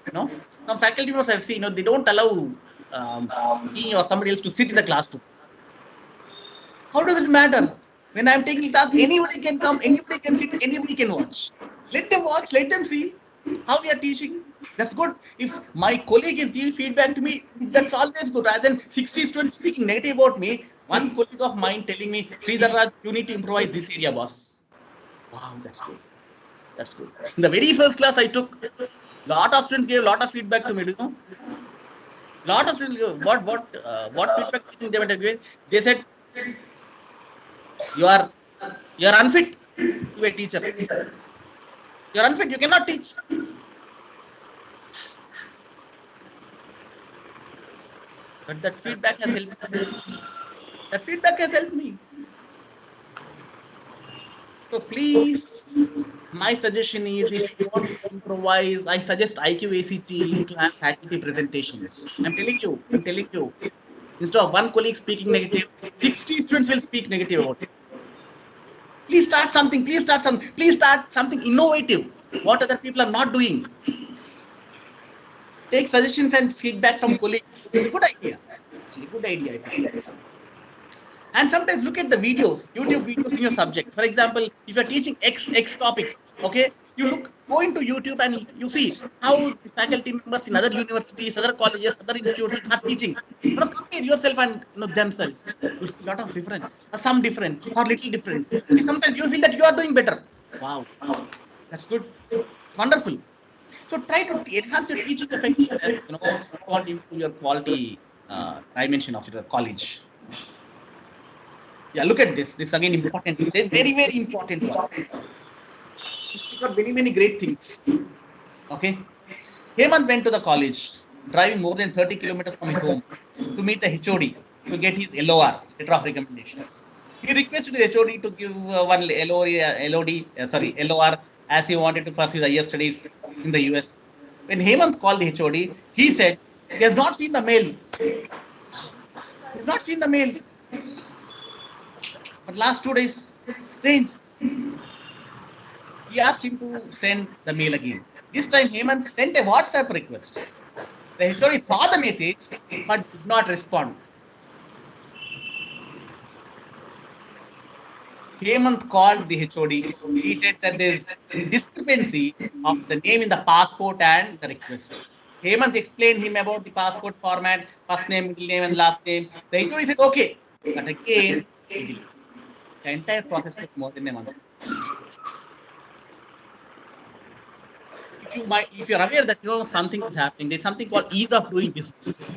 some faculty members I've seen, they don't allow me or somebody else to sit in the classroom. How does it matter? When I'm taking class, anybody can come, anybody can sit, anybody can watch. Let them watch, let them see how we are teaching. That's good. If my colleague is giving feedback to me, that's always good. Rather than 60 students speaking negative about me, one colleague of mine telling me, Sridhar Raj, you need to improvise this area, boss. Wow, that's good. That's good. In the very first class I took, lot of students gave a lot of feedback to me. Lot of students gave, what feedback they were giving? They said, you are unfit to be a teacher. You are unfit. You cannot teach. But that feedback has helped me. That feedback has helped me. So please, my suggestion is, if you want to improvise, I suggest IQACT to have faculty presentations. I'm telling you. Instead of one colleague speaking negative, 60 students will speak negative about it. Please start something. Please start something innovative. What other people are not doing. Take suggestions and feedback from colleagues. It's a good idea. Actually, good idea. And sometimes look at the videos, YouTube videos in your subject. For example, if you're teaching X topic, okay, go into YouTube and you see how the faculty members in other universities, other colleges, other institutions are teaching. Compare yourself and themselves. You see a lot of difference, or some difference, or little difference. Sometimes you feel that you are doing better. Wow, that's good, wonderful. So try to enhance your teaching effectiveness, according to your quality dimension of your college. Yeah, look at this. This again important. Very, very important one. It's got many great things. Okay. Hemant went to the college, driving more than 30 kilometers from his home to meet the HOD to get his LOR, letter of recommendation. He requested the HOD to give one LOR, as he wanted to pursue the higher studies in the US. When Hemant called the HOD, he said he has not seen the mail. He has not seen the mail. But last 2 days, strange. He asked him to send the mail again. This time, Hemant sent a WhatsApp request. The HOD saw the message but did not respond. Hemant called the HOD. He said that there is discrepancy of the name in the passport and the request. Hemant explained him about the passport format, first name, middle name, and last name. The HOD said, okay. But again, the entire process took more than a month. If you're aware that something is happening, there's something called ease of doing business.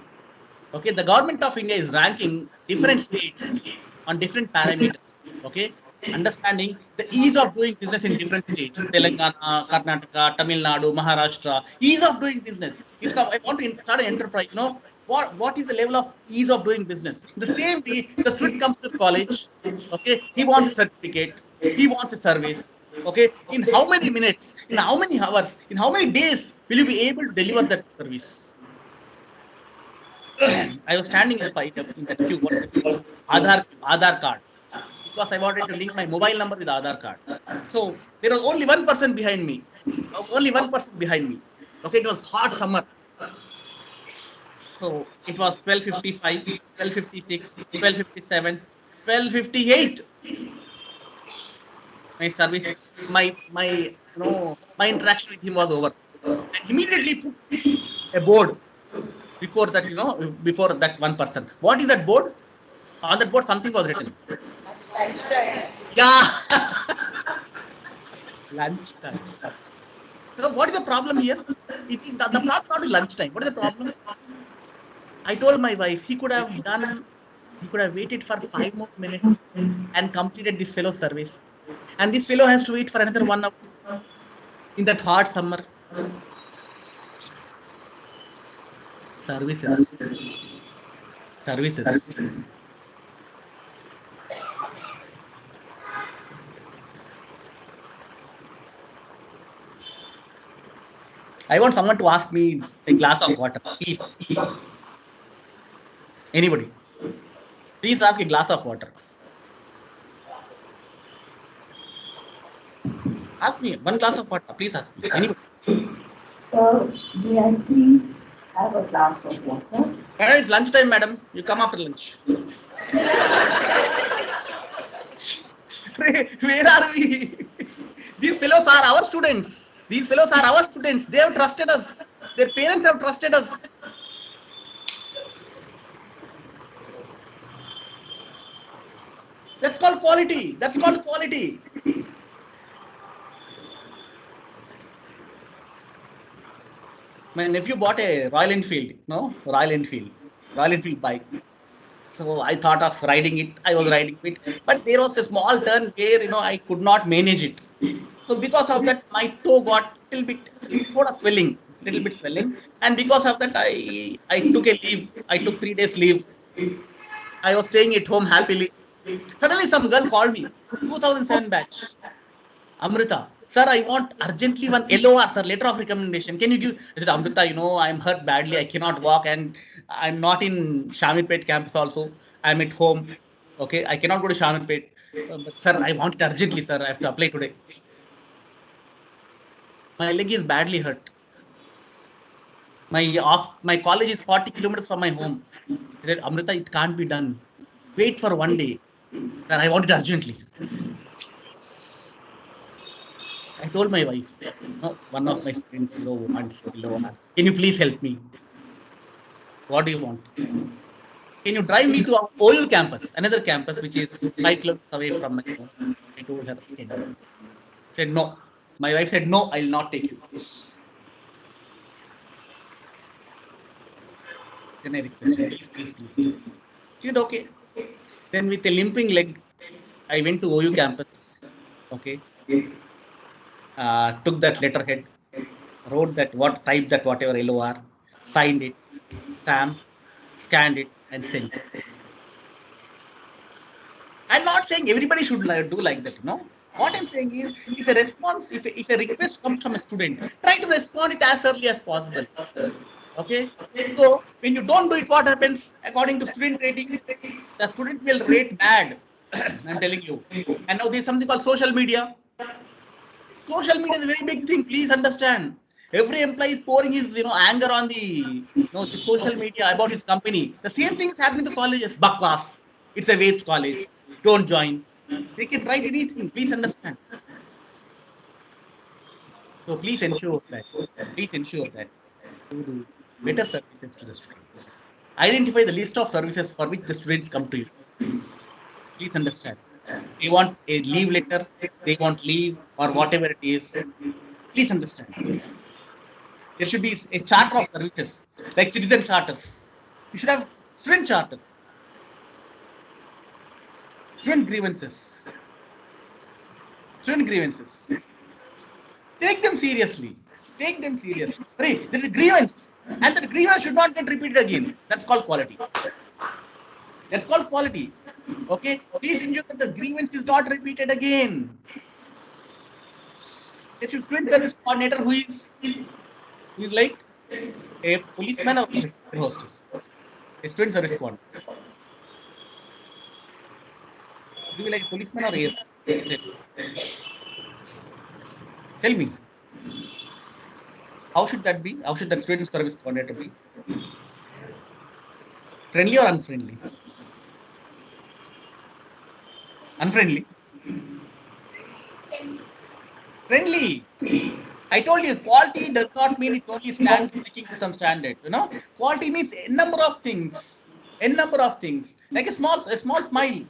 Okay, the government of India is ranking different states on different parameters. Okay, understanding the ease of doing business in different states, Telangana, Karnataka, Tamil Nadu, Maharashtra, ease of doing business. If I want to start an enterprise, what is the level of ease of doing business? The same way, the student comes to college, okay, he wants a certificate, he wants a service, okay, in how many minutes, in how many hours, in how many days will you be able to deliver that service? I was standing in the queue, Aadhaar card, because I wanted to link my mobile number with Aadhaar card. So there was only one person behind me, Okay, it was hot summer. So it was 12:55, 12:56, 12:57, 12:58. My service, my interaction with him was over, and immediately put a board before that one person. What is that board? On that board, something was written. Yeah. Lunchtime. So what is the problem here? The problem not is lunchtime. What is the problem? I told my wife he could have waited for 5 more minutes and completed this fellow's service. And this fellow has to wait for another 1 hour in that hot summer. Services. I want someone to ask me a glass of water, please. Anybody? Please ask a glass of water. Ask me one glass of water. Please ask me. Anybody? Sir, may I please have a glass of water? It's lunchtime, madam. You come after lunch. Where are we? These fellows are our students. They have trusted us. Their parents have trusted us. That's called quality. My nephew bought a Royal Enfield bike. So I thought of riding it. I was riding it, but there was a small turn where I could not manage it. So because of that, my toe got little bit swelling, and because of that, I took a leave. I took 3 days leave. I was staying at home happily. Suddenly, some girl called me, 2007 batch, Amrita. Sir, I want urgently one LOR, sir, letter of recommendation. Can you give? I said, Amrita, I'm hurt badly. I cannot walk, and I'm not in Shamirpet campus also. I'm at home. Okay, I cannot go to Shamirpet. But sir, I want it urgently, sir. I have to apply today. My leg is badly hurt. My college is 40 kilometers from my home. I said, Amrita, it can't be done. Wait for 1 day. Sir, I want it urgently. I told my wife, one of my students wants LOR. Can you please help me? What do you want? Can you drive me to our OU campus, another campus which is 5 kilometers away from my home? I told her, okay. Said no. My wife said, no, I'll not take you. Then I requested, please. She said, okay. Then with a limping leg, I went to OU campus. Okay. Took that letterhead, wrote that typed that whatever LOR, signed it, stamped, scanned it, and sent it. I'm not saying everybody should do like that, What I'm saying is, if a request comes from a student, try to respond it as early as possible. Okay. So when you don't do it, what happens? According to student rating, the student will rate bad. I'm telling you. And now there's something called social media. Social media is a very big thing. Please understand. Every employee is pouring his, anger on the social media about his company. The same thing is happening to colleges. Bakwas. It's a waste college. Don't join. They can write anything. Please understand. So please ensure that you do better services to the students. Identify the list of services for which the students come to you. Please understand. They want a leave letter, they want leave, or whatever it is. Please understand. There should be a charter of services, like citizen charters. You should have student charters, student grievances. Student grievances. Take them seriously. Take them seriously. There is a grievance, and that grievance should not get repeated again. That's called quality. That's called quality. Okay. Please ensure that the grievance is not repeated again. It's a student service coordinator who is like a policeman or a hostess. A student service coordinator. Do you like a policeman or a Tell me. How should that be? How should that student service coordinator be? Friendly or unfriendly? Unfriendly. Friendly. I told you, quality does not mean it's only sticking to some standard. You know, quality means a number of things. A number of things. Like a small smile.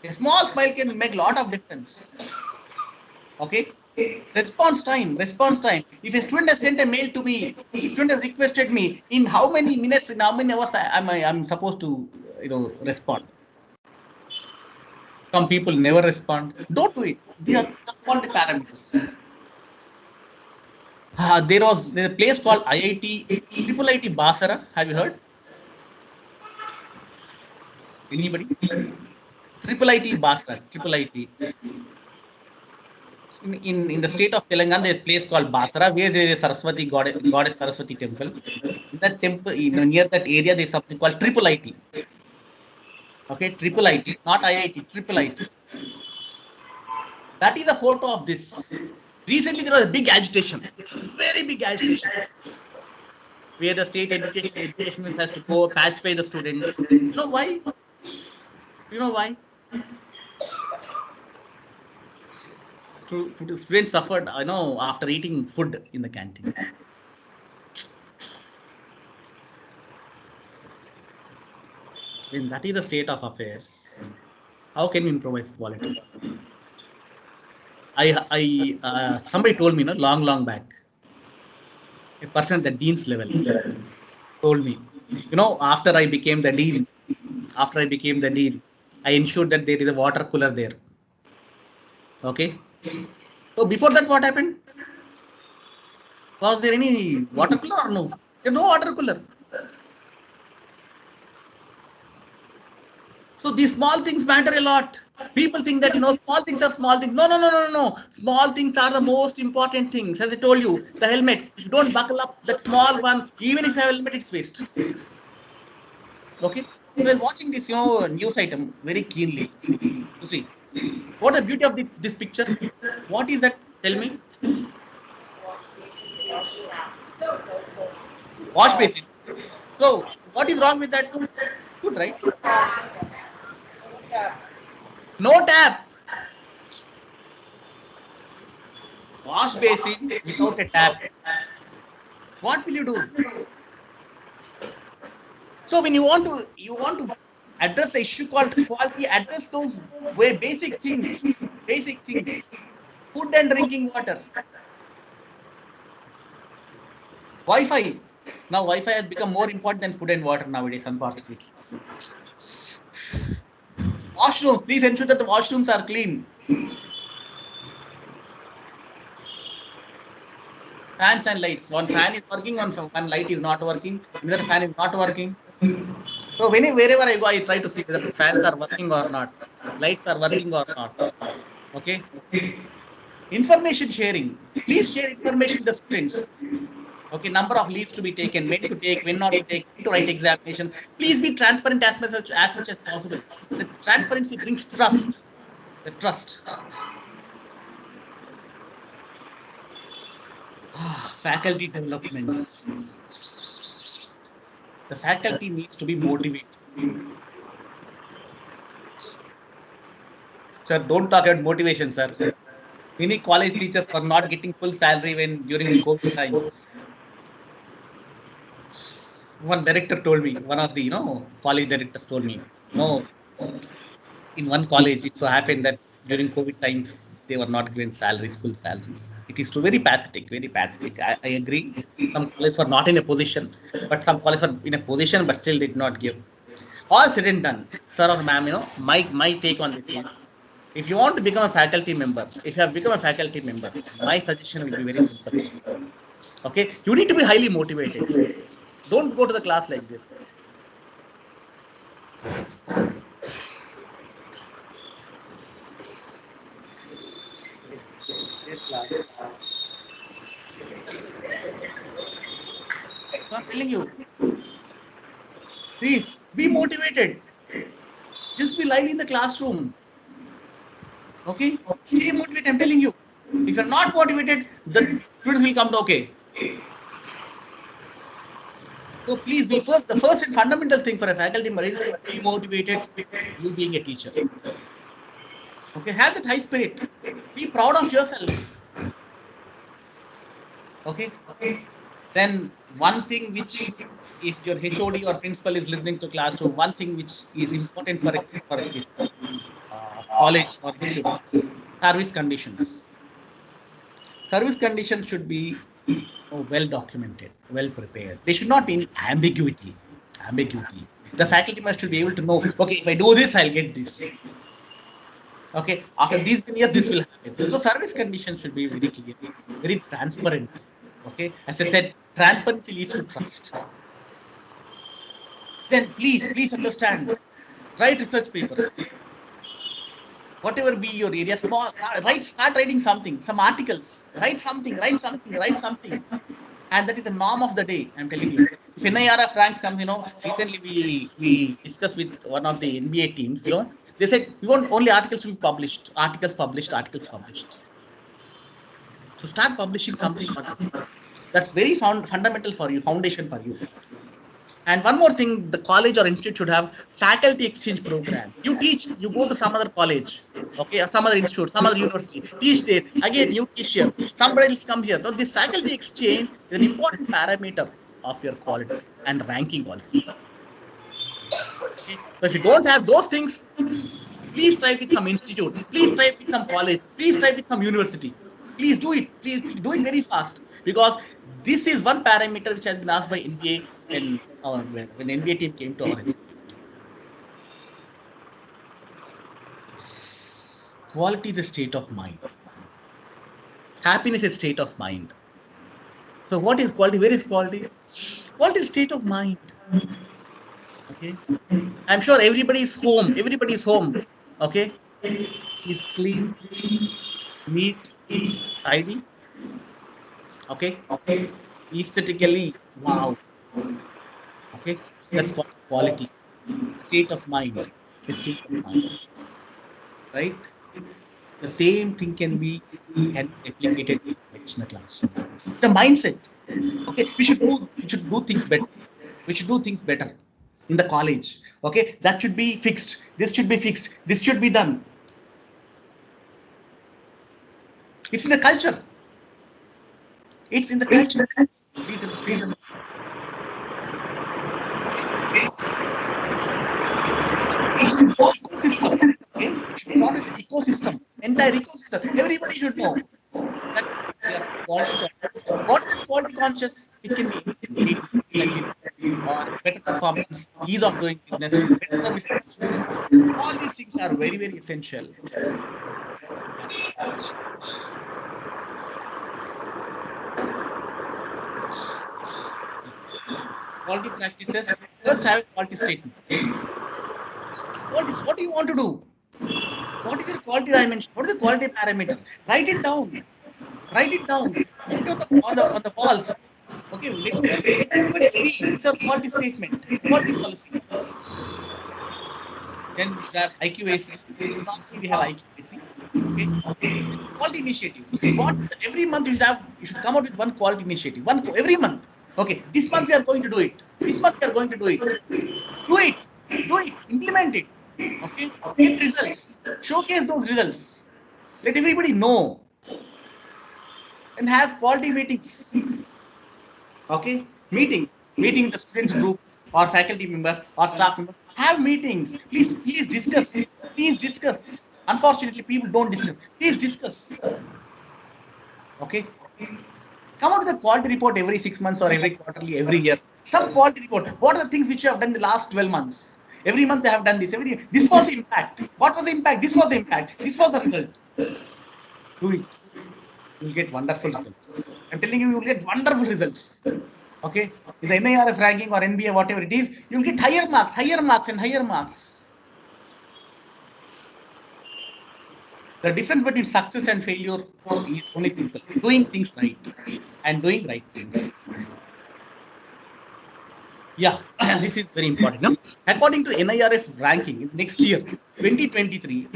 A small smile can make a lot of difference. Okay. Response time. If a student has sent a mail to me, the student has requested me, in how many minutes, in how many hours I'm supposed to, respond. Some people never respond. Don't do it. These are quality parameters. There's a place called IIT Basara. Have you heard? Anybody? IIT Basara. IIT. In the state of Telangana, there's a place called Basara where there is a Saraswati goddess Saraswati temple. In that temple, near that area, there's something called IIT. Okay, IIT, not IIT, IIT. That is a photo of this. Recently, there was a big agitation, very big agitation, where the state education has to go pacify the students. You know why? Students suffered, after eating food in the canteen. When that is the state of affairs, how can we improvise quality? Somebody told me, long back, a person at the dean's level told me, after I became the dean, I ensured that there is a water cooler there. Okay. So before that, what happened? Was there any water cooler or no? There's no water cooler. So these small things matter a lot. People think that, small things are small things. No. Small things are the most important things. As I told you, the helmet, if you don't buckle up that small one, even if you have a helmet, it's waste. Okay. So I was watching this, news item very keenly. You see, what the beauty of this picture? What is that? Tell me. Wash basin. So what is wrong with that? Good, right? No tap. Wash basin without a tap. What will you do? So when you want to address the issue called quality, address those very basic things. Food and drinking water. Wi-Fi. Now Wi-Fi has become more important than food and water nowadays, unfortunately. Washroom. Please ensure that the washrooms are clean. Fans and lights. One fan is working, one light is not working. Another fan is not working. So wherever I go, I try to see whether the fans are working or not, lights are working or not. Okay. Information sharing. Please share information to the students. Okay, number of leaves to be taken, when to take, when not to take, when to write examination. Please be transparent as much as possible. The transparency brings trust. The trust. Faculty development. The faculty needs to be motivated. Sir, don't talk about motivation, sir. Many college teachers are not getting full salary during COVID times. One director told me, one of the college directors told me, in one college it so happened that during COVID times they were not given full salaries. It is very pathetic, very pathetic. I agree. Some colleges were not in a position, but some colleges are in a position, but still did not give. All said and done, sir or ma'am, my take on this is, If you want to become a faculty member, if you have become a faculty member, my suggestion will be very simple. Okay, you need to be highly motivated. Don't go to the class like this. This class. I'm telling you, please be motivated. Just be lively in the classroom. Okay, stay motivated. I'm telling you. If you're not motivated, the students will come to okay. So please be first. The first and fundamental thing for a faculty member is be motivated. You being a teacher. Okay, have that high spirit. Be proud of yourself. Okay. Then one thing which, if your HOD or principal is listening to classroom, one thing which is important for this college or institute, service conditions. Service conditions should be well documented, well prepared. They should not be any ambiguity. The faculty member should be able to know, okay, if I do this, I'll get this. Okay, after these years, this will happen. So service conditions should be very clear, very transparent. Okay, as I said, transparency leads to trust. Then please understand, write research papers. Whatever be your area, start writing something, some articles, write something. And that is the norm of the day, I'm telling you. If NIRF ranks comes, recently we discussed with one of the NBA teams, they said we want only articles to be published, articles published. So start publishing something. That's very fundamental for you, foundation for you. And one more thing, the college or institute should have faculty exchange program. You teach, you go to some other college, okay, or some other institute, some other university, teach there. Again, you teach here. Somebody else come here. So this faculty exchange is an important parameter of your quality and ranking also. Okay. So if you don't have those things, please try with some institute. Please try with some college. Please try with some university. Please do it. Please do it very fast, because this is one parameter which has been asked by NBA when NBA team came to our institute. Quality is a state of mind. Happiness is a state of mind. So what is quality? Where is quality? Quality is state of mind. Okay. I'm sure everybody's home. Okay. Is clean, neat, tidy. Okay. Aesthetically, wow. Okay. That's called quality. State of mind. State of mind. Right? The same thing can be replicated in the classroom. It's a mindset. Okay, we should do things better. We should do things better in the college. Okay, that should be fixed. This should be fixed. This should be done. It's in the culture. It's in the culture. Please understand. It's an ecosystem. Okay? It should be part of the ecosystem. Entire ecosystem. Everybody should know that we are quality conscious. What is quality conscious? It can be or better performance, ease of doing business, better service. All these things are very, very essential. Quality practices. First, have a quality statement. What do you want to do? What is your quality dimension? What is the quality parameter? Write it down. Put it on the walls. Okay, let everybody see. It's a quality statement, quality policy. Then we should have IQAC. We have IQAC. Okay. Quality initiatives. Every month you should come out with one quality initiative. Every month. Okay. This month we are going to do it. This month we are going to do it. Do it. Implement it. Okay. Get results. Showcase those results. Let everybody know. And have quality meetings. Okay. Meeting the students group or faculty members or staff members. Have meetings. Please discuss. Unfortunately, people don't discuss. Please discuss. Okay. Come out with a quality report every 6 months or every quarterly, every year. Some quality report. What are the things which you have done in the last 12 months? Every month they have done this. This was the impact. What was the impact? This was the impact. This was the result. Do it. You'll get wonderful results. I'm telling you, you'll get wonderful results. Okay? In the NIRF ranking or NBA, whatever it is, you'll get higher marks and higher marks. The difference between success and failure is only simple. Doing things right and doing right things. Yeah, this is very important. Now, according to NIRF ranking, in next year, 2023,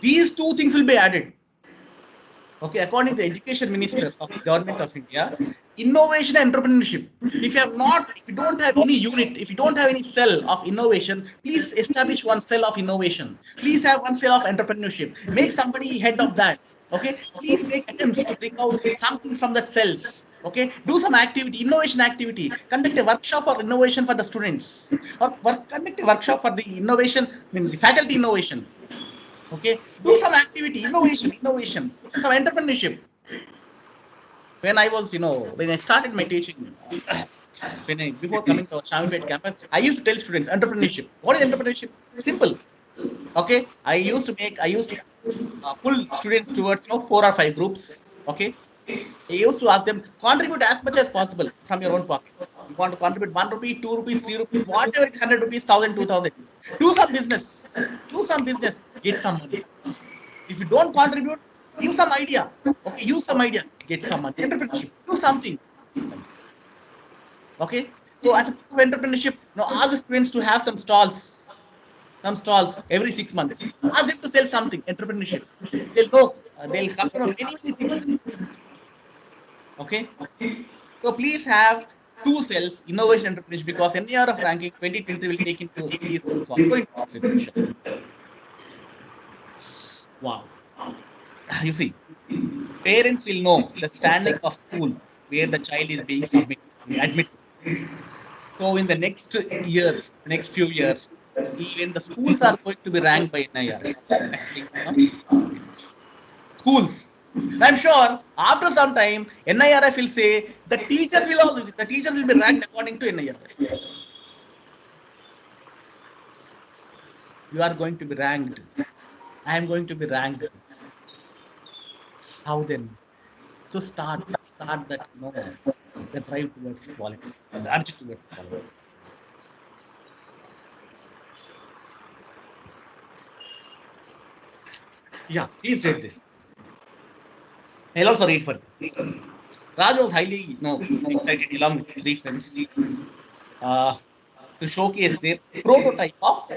these two things will be added. Okay, according to the Education Minister of the Government of India, innovation and entrepreneurship. If you don't have any unit, if you don't have any cell of innovation, please establish one cell of innovation. Please have one cell of entrepreneurship. Make somebody head of that. Okay, please make attempts to bring out something from that cells. Okay, do some activity, innovation activity. Conduct a workshop for innovation for the students, or conduct a workshop for the innovation, the faculty innovation. Okay, do some activity, innovation, some entrepreneurship. When I was, when I started my teaching, before coming to Shamipet campus, I used to tell students entrepreneurship. What is entrepreneurship? Simple. Okay, I used to pull students towards 4 or 5 groups. Okay, I used to ask them, contribute as much as possible from your own pocket. You want to contribute 1 rupee, 2 rupees, 3 rupees, whatever, 100 rupees, 1,000, 2,000. Do some business, get some money. If you don't contribute, give some idea. Okay, use some idea, get some money. Entrepreneurship, do something. Okay, so as a part of entrepreneurship, ask the students to have some stalls every 6 months. Ask them to sell something. Entrepreneurship. They'll come to know many things. Okay, so please have 2 cells, innovation entrepreneurship, because NIRF ranking 2020 will take into these things also into consideration. Wow. You see, parents will know the standing of school where the child is being admitted. So in the next few years, even the schools are going to be ranked by NIRF. Schools. I'm sure after some time, NIRF will say the teachers will be ranked according to NIRF. You are going to be ranked. I am going to be ranked. How then? So start that the drive towards quality, the urge towards quality. Yeah, please read this. I'll also read for you. Raj was highly excited along with his 3 friends to showcase their prototype of,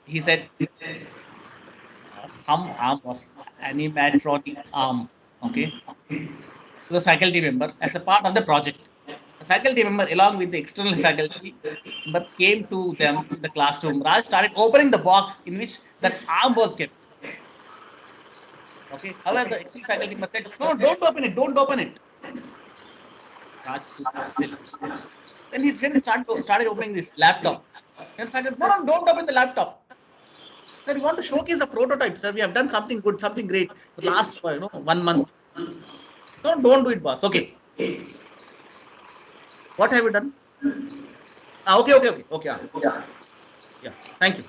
he said, some arm was animatronic arm. Okay, so the faculty member, as a part of the project, the faculty member along with the external faculty member came to them in the classroom. Raj started opening the box in which that arm was kept. Okay, however, the external faculty member said, no, don't open it. Raj stood still. Then his friend started opening this laptop. And started, no, don't open the laptop. Sir, we want to showcase the prototype, sir. We have done something good, something great for the last 1 month. No, don't do it, boss. Okay. What have you done? Okay. Yeah. Thank you.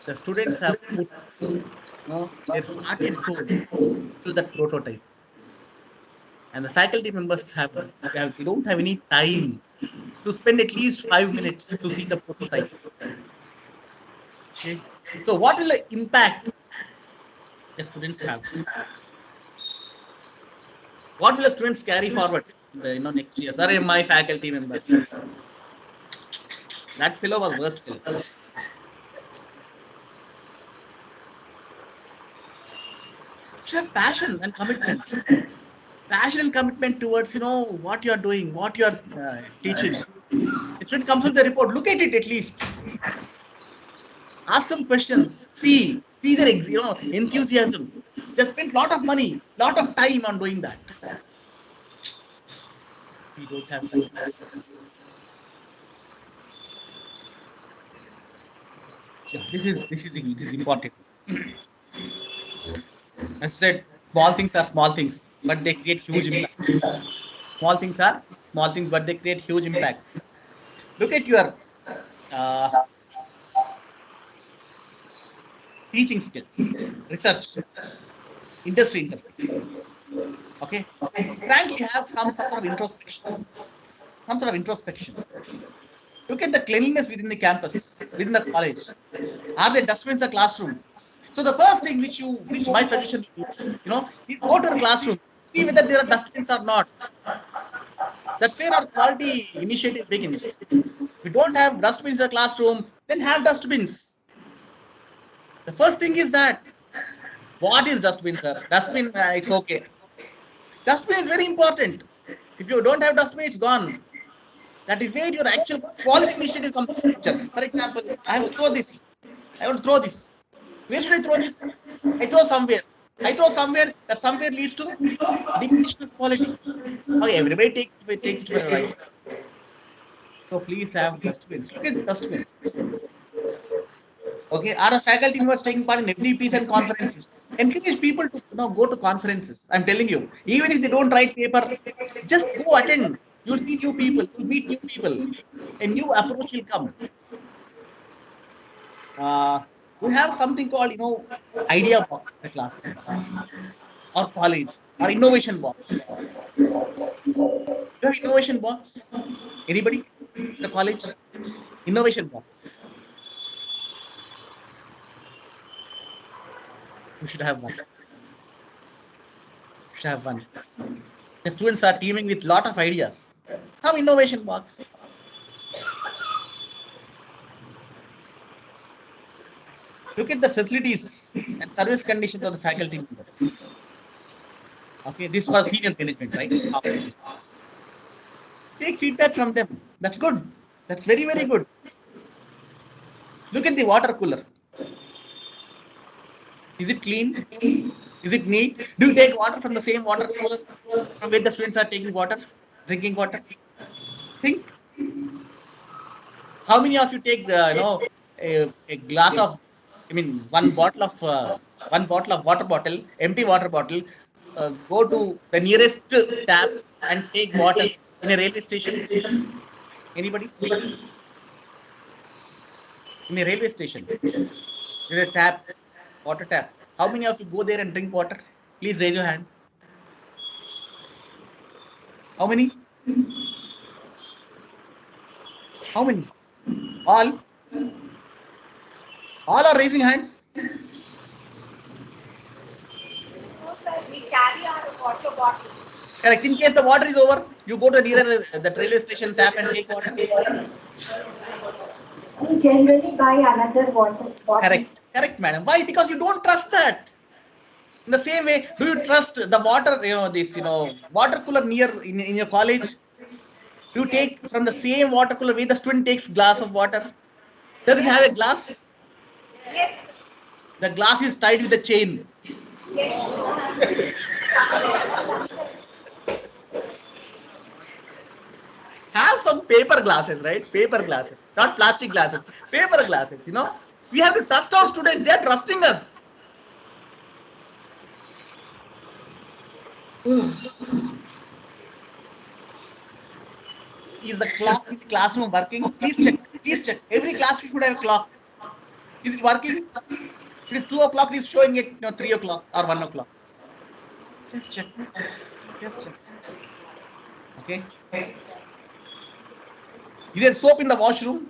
The students have put their heart and soul to that prototype. And the faculty members they don't have any time to spend at least 5 minutes to see the prototype. Okay. So what will the impact the students have? What will the students carry forward in the next year? Sorry, my faculty members. That fellow was worst fellow. You have passion and commitment. Passion and commitment towards what you are doing, what you are teaching. The student comes with the report. Look at it at least. Ask some questions. See their enthusiasm. They spent lot of money, lot of time on doing that. We don't have time. Yeah, this is important. As I said, small things are small things, but they create huge impact. Small things are small things, but they create huge impact. Look at your teaching skills, research, industry interface. Okay, frankly, have some sort of introspection. Look at the cleanliness within the campus, within the college. Are there dustbins in the classroom? So the first thing which my suggestion, is go to a classroom, see whether there are dustbins or not. That's where our quality initiative begins. If you don't have dustbins in the classroom, then have dustbins. The first thing is that. What is dustbin, sir? Dustbin, it's okay. Dustbin is very important. If you don't have dustbin, it's gone. That is where your actual quality initiative comes to picture. For example, I will throw this. Where should I throw this? I throw somewhere. That somewhere leads to diminished quality. Okay, everybody takes it for a ride. So please have dustbins. Look at the dustbins. Okay, our faculty members taking part in FDPs and conferences. Encourage people to go to conferences. I'm telling you, even if they don't write paper, just go attend. You'll see new people, you'll meet new people. A new approach will come. We have something called, idea box in the classroom, or college, or innovation box. You have innovation box? Anybody? The college? Innovation box. You should have one. The students are teaming with lot of ideas. Have innovation box. Look at the facilities and service conditions of the faculty members. Okay, this was senior management, right? Take feedback from them. That's good. That's very, very good. Look at the water cooler. Is it clean? Is it neat? Do you take water from the same water cooler from where the students are taking water, drinking water? Think. How many of you take a glass of, one bottle of water bottle, empty water bottle, go to the nearest tap and take water in a railway station? Anybody? In a railway station, there's a tap. Water tap. How many of you go there and drink water? Please raise your hand. How many? How many? All? All are raising hands? No, sir, we carry our water bottle. Correct. In case the water is over, you go to the railway station tap and take water. We generally buy another water bottle. Correct, madam. Why? Because you don't trust that. In the same way, do you trust the water, water cooler near in your college? Do you take from the same water cooler where the student takes glass of water? Does it have a glass? Yes. The glass is tied with a chain. Yes. Have some paper glasses, right? Paper glasses, not plastic glasses. Paper glasses, We have to trust our students. They are trusting us. Is the classroom working? Please check. Every classroom should have a clock. Is it working? If it is 2 o'clock, it is showing it 3 o'clock or 1 o'clock. Just check. Okay. Is there soap in the washroom?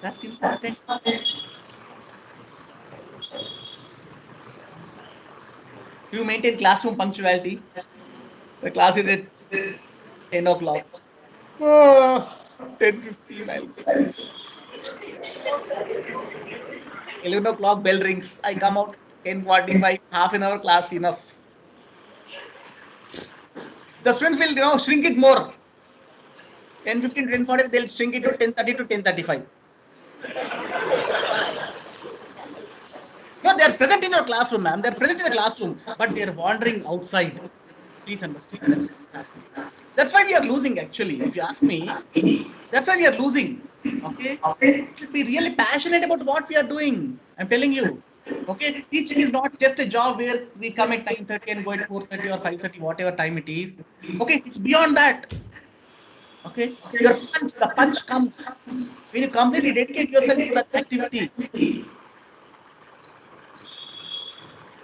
That's important. Do you maintain classroom punctuality? The class is at 10 o'clock. 10:15. 11 o'clock bell rings. I come out 10:45. Half an hour class enough. The students will shrink it more. 10:15 to 10:45, they'll shrink it to 10:30 to 10:35. No, they are present in your classroom, ma'am. They are present in the classroom, but they are wandering outside. Please understand. That's why we are losing, actually. If you ask me, that's why we are losing. Okay? We should be really passionate about what we are doing. I'm telling you. Okay, teaching is not just a job where we come at 9:30 and go at 4:30 or 5:30, whatever time it is. Okay, it's beyond that. Okay, the punch comes when you completely dedicate yourself to that activity.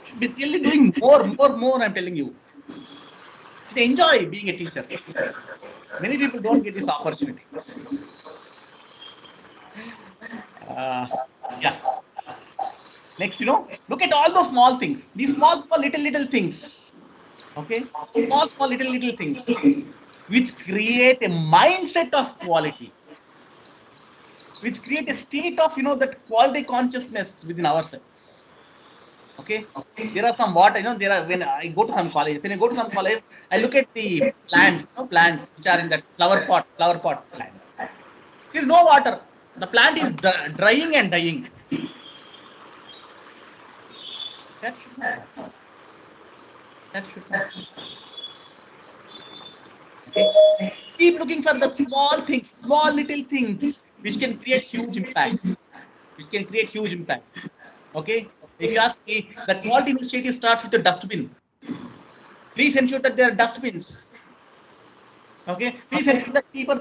Should be really doing more. I'm telling you, should enjoy being a teacher. Many people don't get this opportunity. Uh, yeah. Next, look at all those small things. These small little things. Okay, small little things, which create a mindset of quality, which create a state of that quality consciousness within ourselves. Okay, there are some there are when I go to some college. When I go to some college, I look at the plants which are in that flower pot plant. There is no water. The plant is drying and dying. That should not happen. That should not happen. Okay. Keep looking for the small little things which can create huge impact. Okay. If you ask me, the quality initiative starts with the dustbin. Please ensure that there are dustbins. Okay. Please ensure that people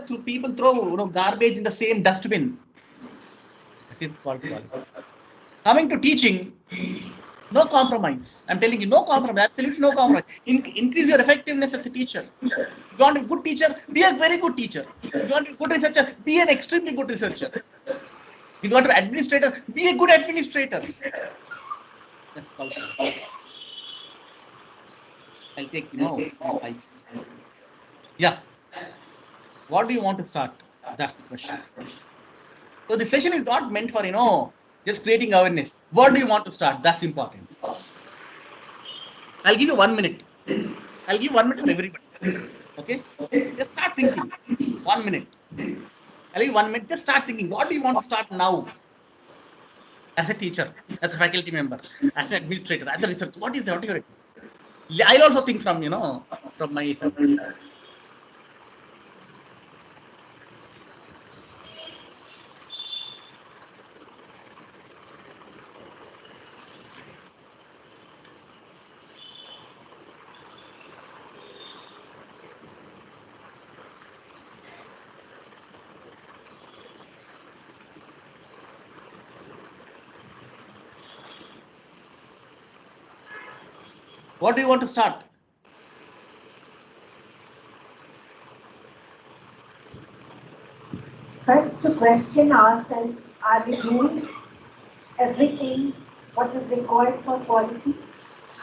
throw garbage in the same dustbin. That is called quality. Coming to teaching, no compromise. I'm telling you, no compromise. Absolutely no compromise. Increase your effectiveness as a teacher. If you want a good teacher, be a very good teacher. If you want a good researcher, be an extremely good researcher. If you want to be an administrator, be a good administrator. That's called. I'll take, yeah. What do you want to start? That's the question. So the session is not meant for, just creating awareness. What do you want to start? That's important. I'll give you 1 minute. I'll give 1 minute to everybody. Okay? Just start thinking. 1 minute. I'll give 1 minute. Just start thinking. What do you want to start now? As a teacher, as a faculty member, as an administrator, as a researcher, whatever it is. I'll also think from, from my side. What do you want to start? First, to question ourselves, are we doing everything what is required for quality?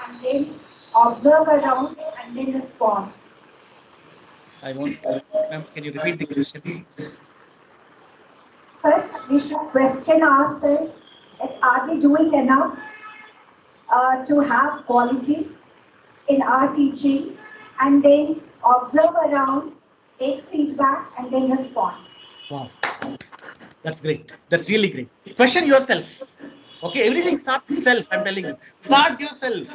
And then observe around and then respond. I won't. Ma'am, can you repeat the question? First, we should question ourselves that are we doing enough to have quality in our teaching, and then observe around, take feedback, and then respond. Wow, that's great. That's really great. Question yourself. Okay, everything starts with self. I'm telling you. Start yourself.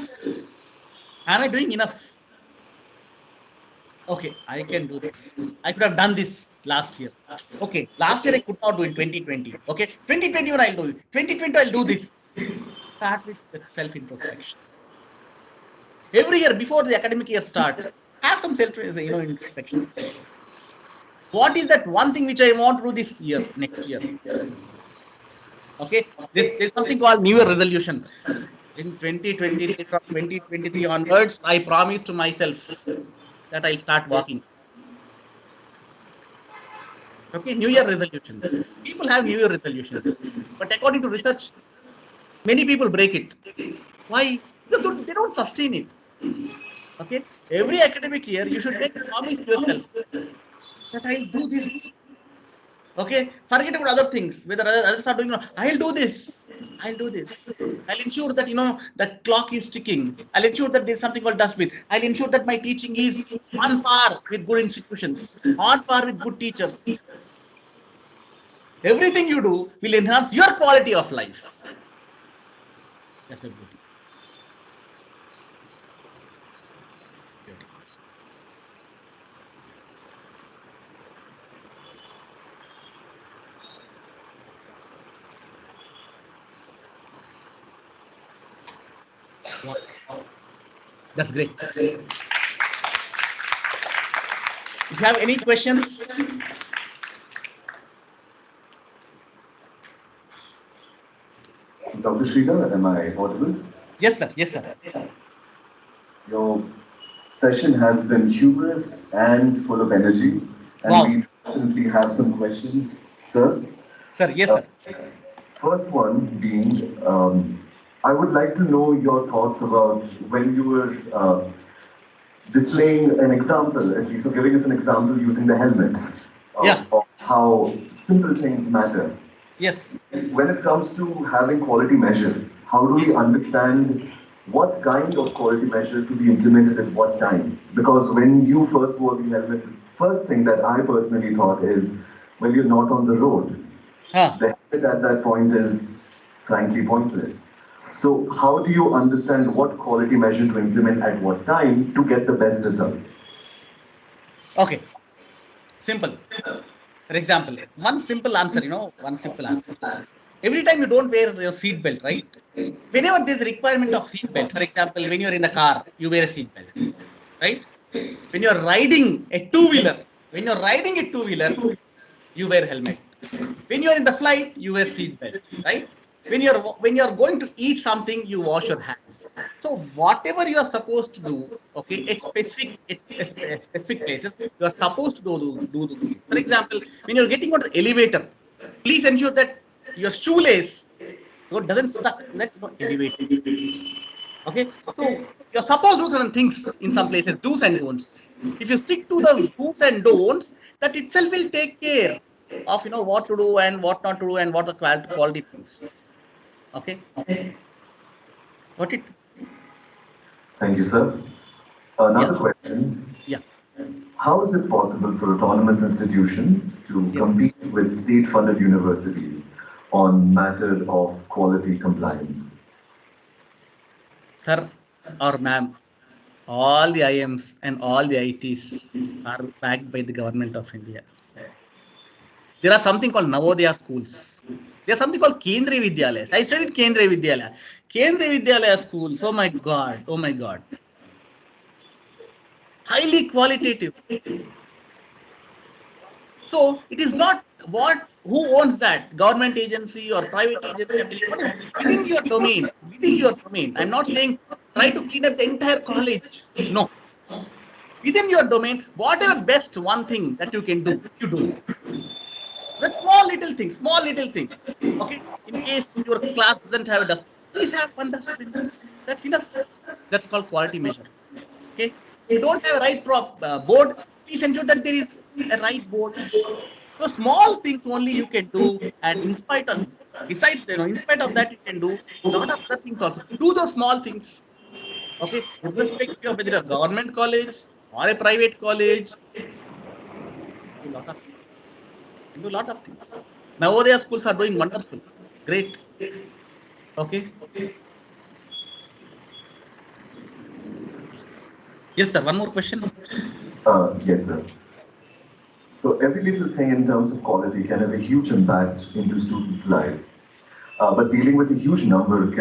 Am I doing enough? Okay, I can do this. I could have done this last year. Okay, last year I could not do in 2020. Okay, 2021 I'll do it. 2020 I'll do this. Start with that self-introspection. Every year before the academic year starts, have some introspection. What is that one thing which I want to do this year, next year? Okay, there's something called New Year resolution. In 2023, from 2023 onwards, I promise to myself that I'll start walking. Okay, New Year resolutions. People have New Year resolutions, but according to research, many people break it. Why? Because they don't sustain it. Okay, every academic year, you should make a promise to yourself that I'll do this. Okay, forget about other things. Whether others are doing, I'll do this. I'll do this. I'll ensure that the clock is ticking. I'll ensure that there's something called dustbin. I'll ensure that my teaching is on par with good institutions, on par with good teachers. Everything you do will enhance your quality of life. That's a beauty. Wow. That's great. If you have any questions, Dr. Sridhar, am I audible? yes, sir. Yes, sir. Your session has been humorous and full of energy, and Wow. we definitely have some questions, sir. Sir, yes, sir. First one being, I would like to know your thoughts about when you were displaying an example, at least, or giving us an example using the helmet of how simple things matter. Yes. When it comes to having quality measures, how do we understand what kind of quality measure to be implemented at what time? Because when you first wore the helmet, first thing that I personally thought is, well, you're not on the road. Huh. The helmet at that point is frankly pointless. So how do you understand what quality measure to implement at what time to get the best result? Okay. Simple. For example, one simple answer, one simple answer. Every time you don't wear your seat belt, right? Whenever there's a requirement of seat belt, for example, when you're in the car, you wear a seat belt, right? When you're riding a two-wheeler, you wear helmet. When you're in the flight, you wear seat belt, right? When you're going to eat something, you wash your hands. So whatever you are supposed to do, okay, it's specific places you are supposed to do those things. For example, when you're getting on the elevator, please ensure that your shoelace doesn't stuck in that elevator. Okay, so you're supposed to do certain things in some places, do's and don'ts. If you stick to the do's and don'ts, that itself will take care of what to do and what not to do and what the quality things. Okay. Got it? Thank you, sir. Another question. Yeah. How is it possible for autonomous institutions to compete with state-funded universities on matter of quality compliance? Sir or ma'am, all the IMs and all the ITs are backed by the government of India. There are something called Navodaya schools. There's something called Kendriya Vidyalayas. I studied Kendriya Vidyalaya. Kendriya Vidyalaya schools, oh my God. Highly qualitative. So it is not who owns that, government agency or private agency, within your domain. I'm not saying try to clean up the entire college. No. Within your domain, whatever best one thing that you can do, you do. That small little thing. Okay. In case your class doesn't have a dustbin, please have one dustbin. That's enough. That's called quality measure. Okay. If you don't have a right board, please ensure that there is a right board. So small things only you can do, and in spite of that, you can do a lot of other things also. Do those small things. Okay. Irrespective of whether a government college or a private college, do a lot of things. Navodaya schools are doing wonderful. Great. Okay. Yes, sir. One more question. Yes, sir. So every little thing in terms of quality can have a huge impact into students' lives. But dealing with a huge number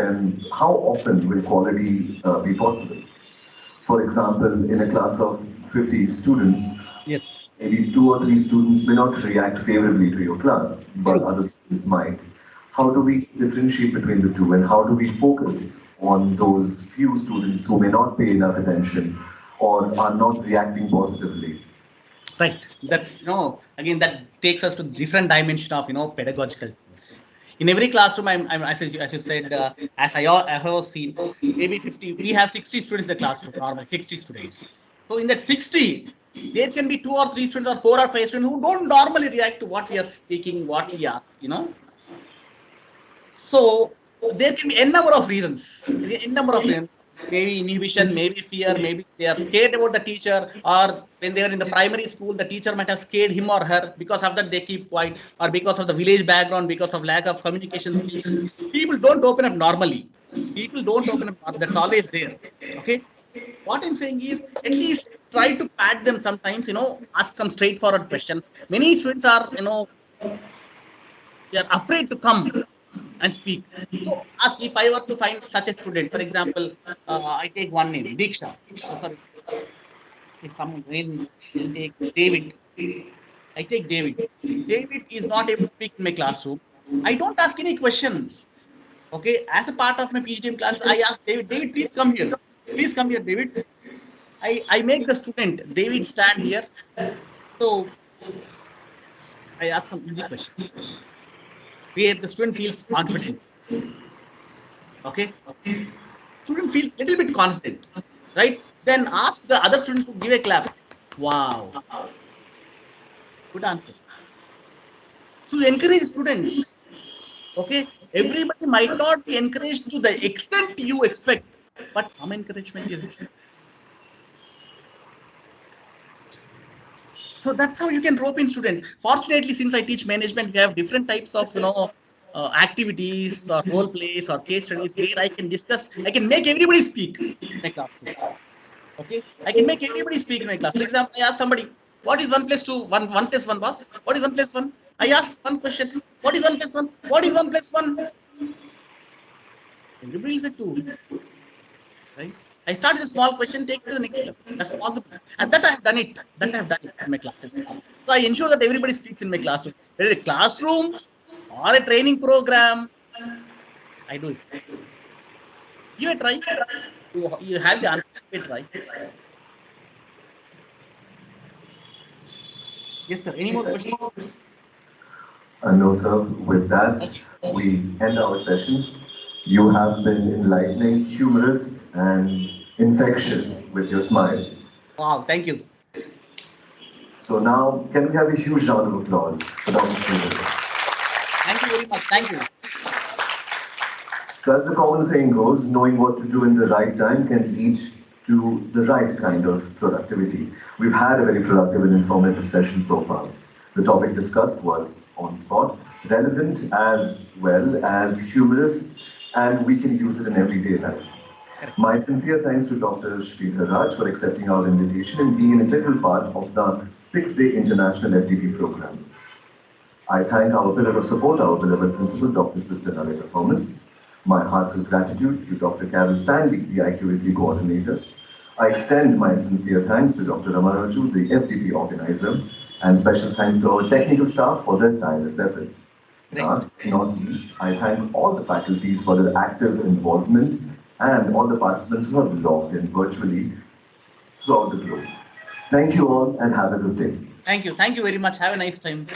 how often will quality be possible? For example, in a class of 50 students, yes, maybe 2 or 3 students may not react favorably to your class, but other students might. How do we differentiate between the two, and how do we focus on those few students who may not pay enough attention or are not reacting positively? Right. That's again that takes us to different dimension of pedagogical things. In every classroom, as you said, as I have seen, maybe 50. We have 60 students in the classroom, normal 60 students. So in that 60, there can be 2 or 3 students or 4 or 5 students who don't normally react to what we are speaking, what we ask. So there can be a number of reasons. Maybe inhibition, maybe fear, maybe they are scared about the teacher, or when they are in the primary school, the teacher might have scared him or her. Because of that, they keep quiet, or because of the village background, because of lack of communication skills. People don't open up normally. That's always there. Okay. What I'm saying is, at least try to pat them sometimes, ask some straightforward question. Many students are, they are afraid to come and speak. So ask if I were to find such a student, for example, I take one name, Diksha. Oh, sorry, if someone name, I take David. I take David. David is not able to speak in my classroom. I don't ask any questions. Okay, as a part of my PGDM class, I ask David, David, please come here. Please come here, David. I make the student, David, stand here. So I ask some easy questions where the student feels confident. Okay, student feels a little bit confident, right? Then ask the other student to give a clap. Wow, good answer. So encourage students. Okay, everybody might not be encouraged to the extent you expect, but some encouragement is there. So that's how you can rope in students. Fortunately, since I teach management, we have different types of activities or role plays or case studies where I can discuss. I can make everybody speak in my classroom. Okay, I can make everybody speak in my class. For example, I ask somebody, "What is 1 plus 2? One plus one was? What is 1 plus 1?" I ask one question. What is 1 plus 1? What is 1 plus 1? Everybody is a two, right? I start with a small question, take it to the next step. That's possible. And that I have done it. That I have done it in my classes. So I ensure that everybody speaks in my classroom. Whether a classroom or a training program, I do it. Give a try. You have the answer. Give a try. Yes, sir. Any more questions? No, sir. With that, we end our session. You have been enlightening, humorous, and infectious with your smile. Wow, thank you. So now, can we have a huge round of applause for Dr. Sridhar? Thank you very much. Thank you. So as the common saying goes, knowing what to do in the right time can lead to the right kind of productivity. We've had a very productive and informative session so far. The topic discussed was on spot, relevant as well as humorous, and we can use it in everyday life. My sincere thanks to Dr. Sridhar Raj for accepting our invitation and being an integral part of the 6-day International FDP program. I thank our pillar of support, our beloved principal, Dr. Sister Nalita Thomas. My heartfelt gratitude to Dr. Carol Stanley, the IQAC coordinator. I extend my sincere thanks to Dr. Ramaraju, the FDP organizer, and special thanks to our technical staff for their tireless efforts. Last but not least, I thank all the faculties for their active involvement and all the participants who have logged in virtually throughout the globe. Thank you all and have a good day. Thank you. Thank you very much. Have a nice time.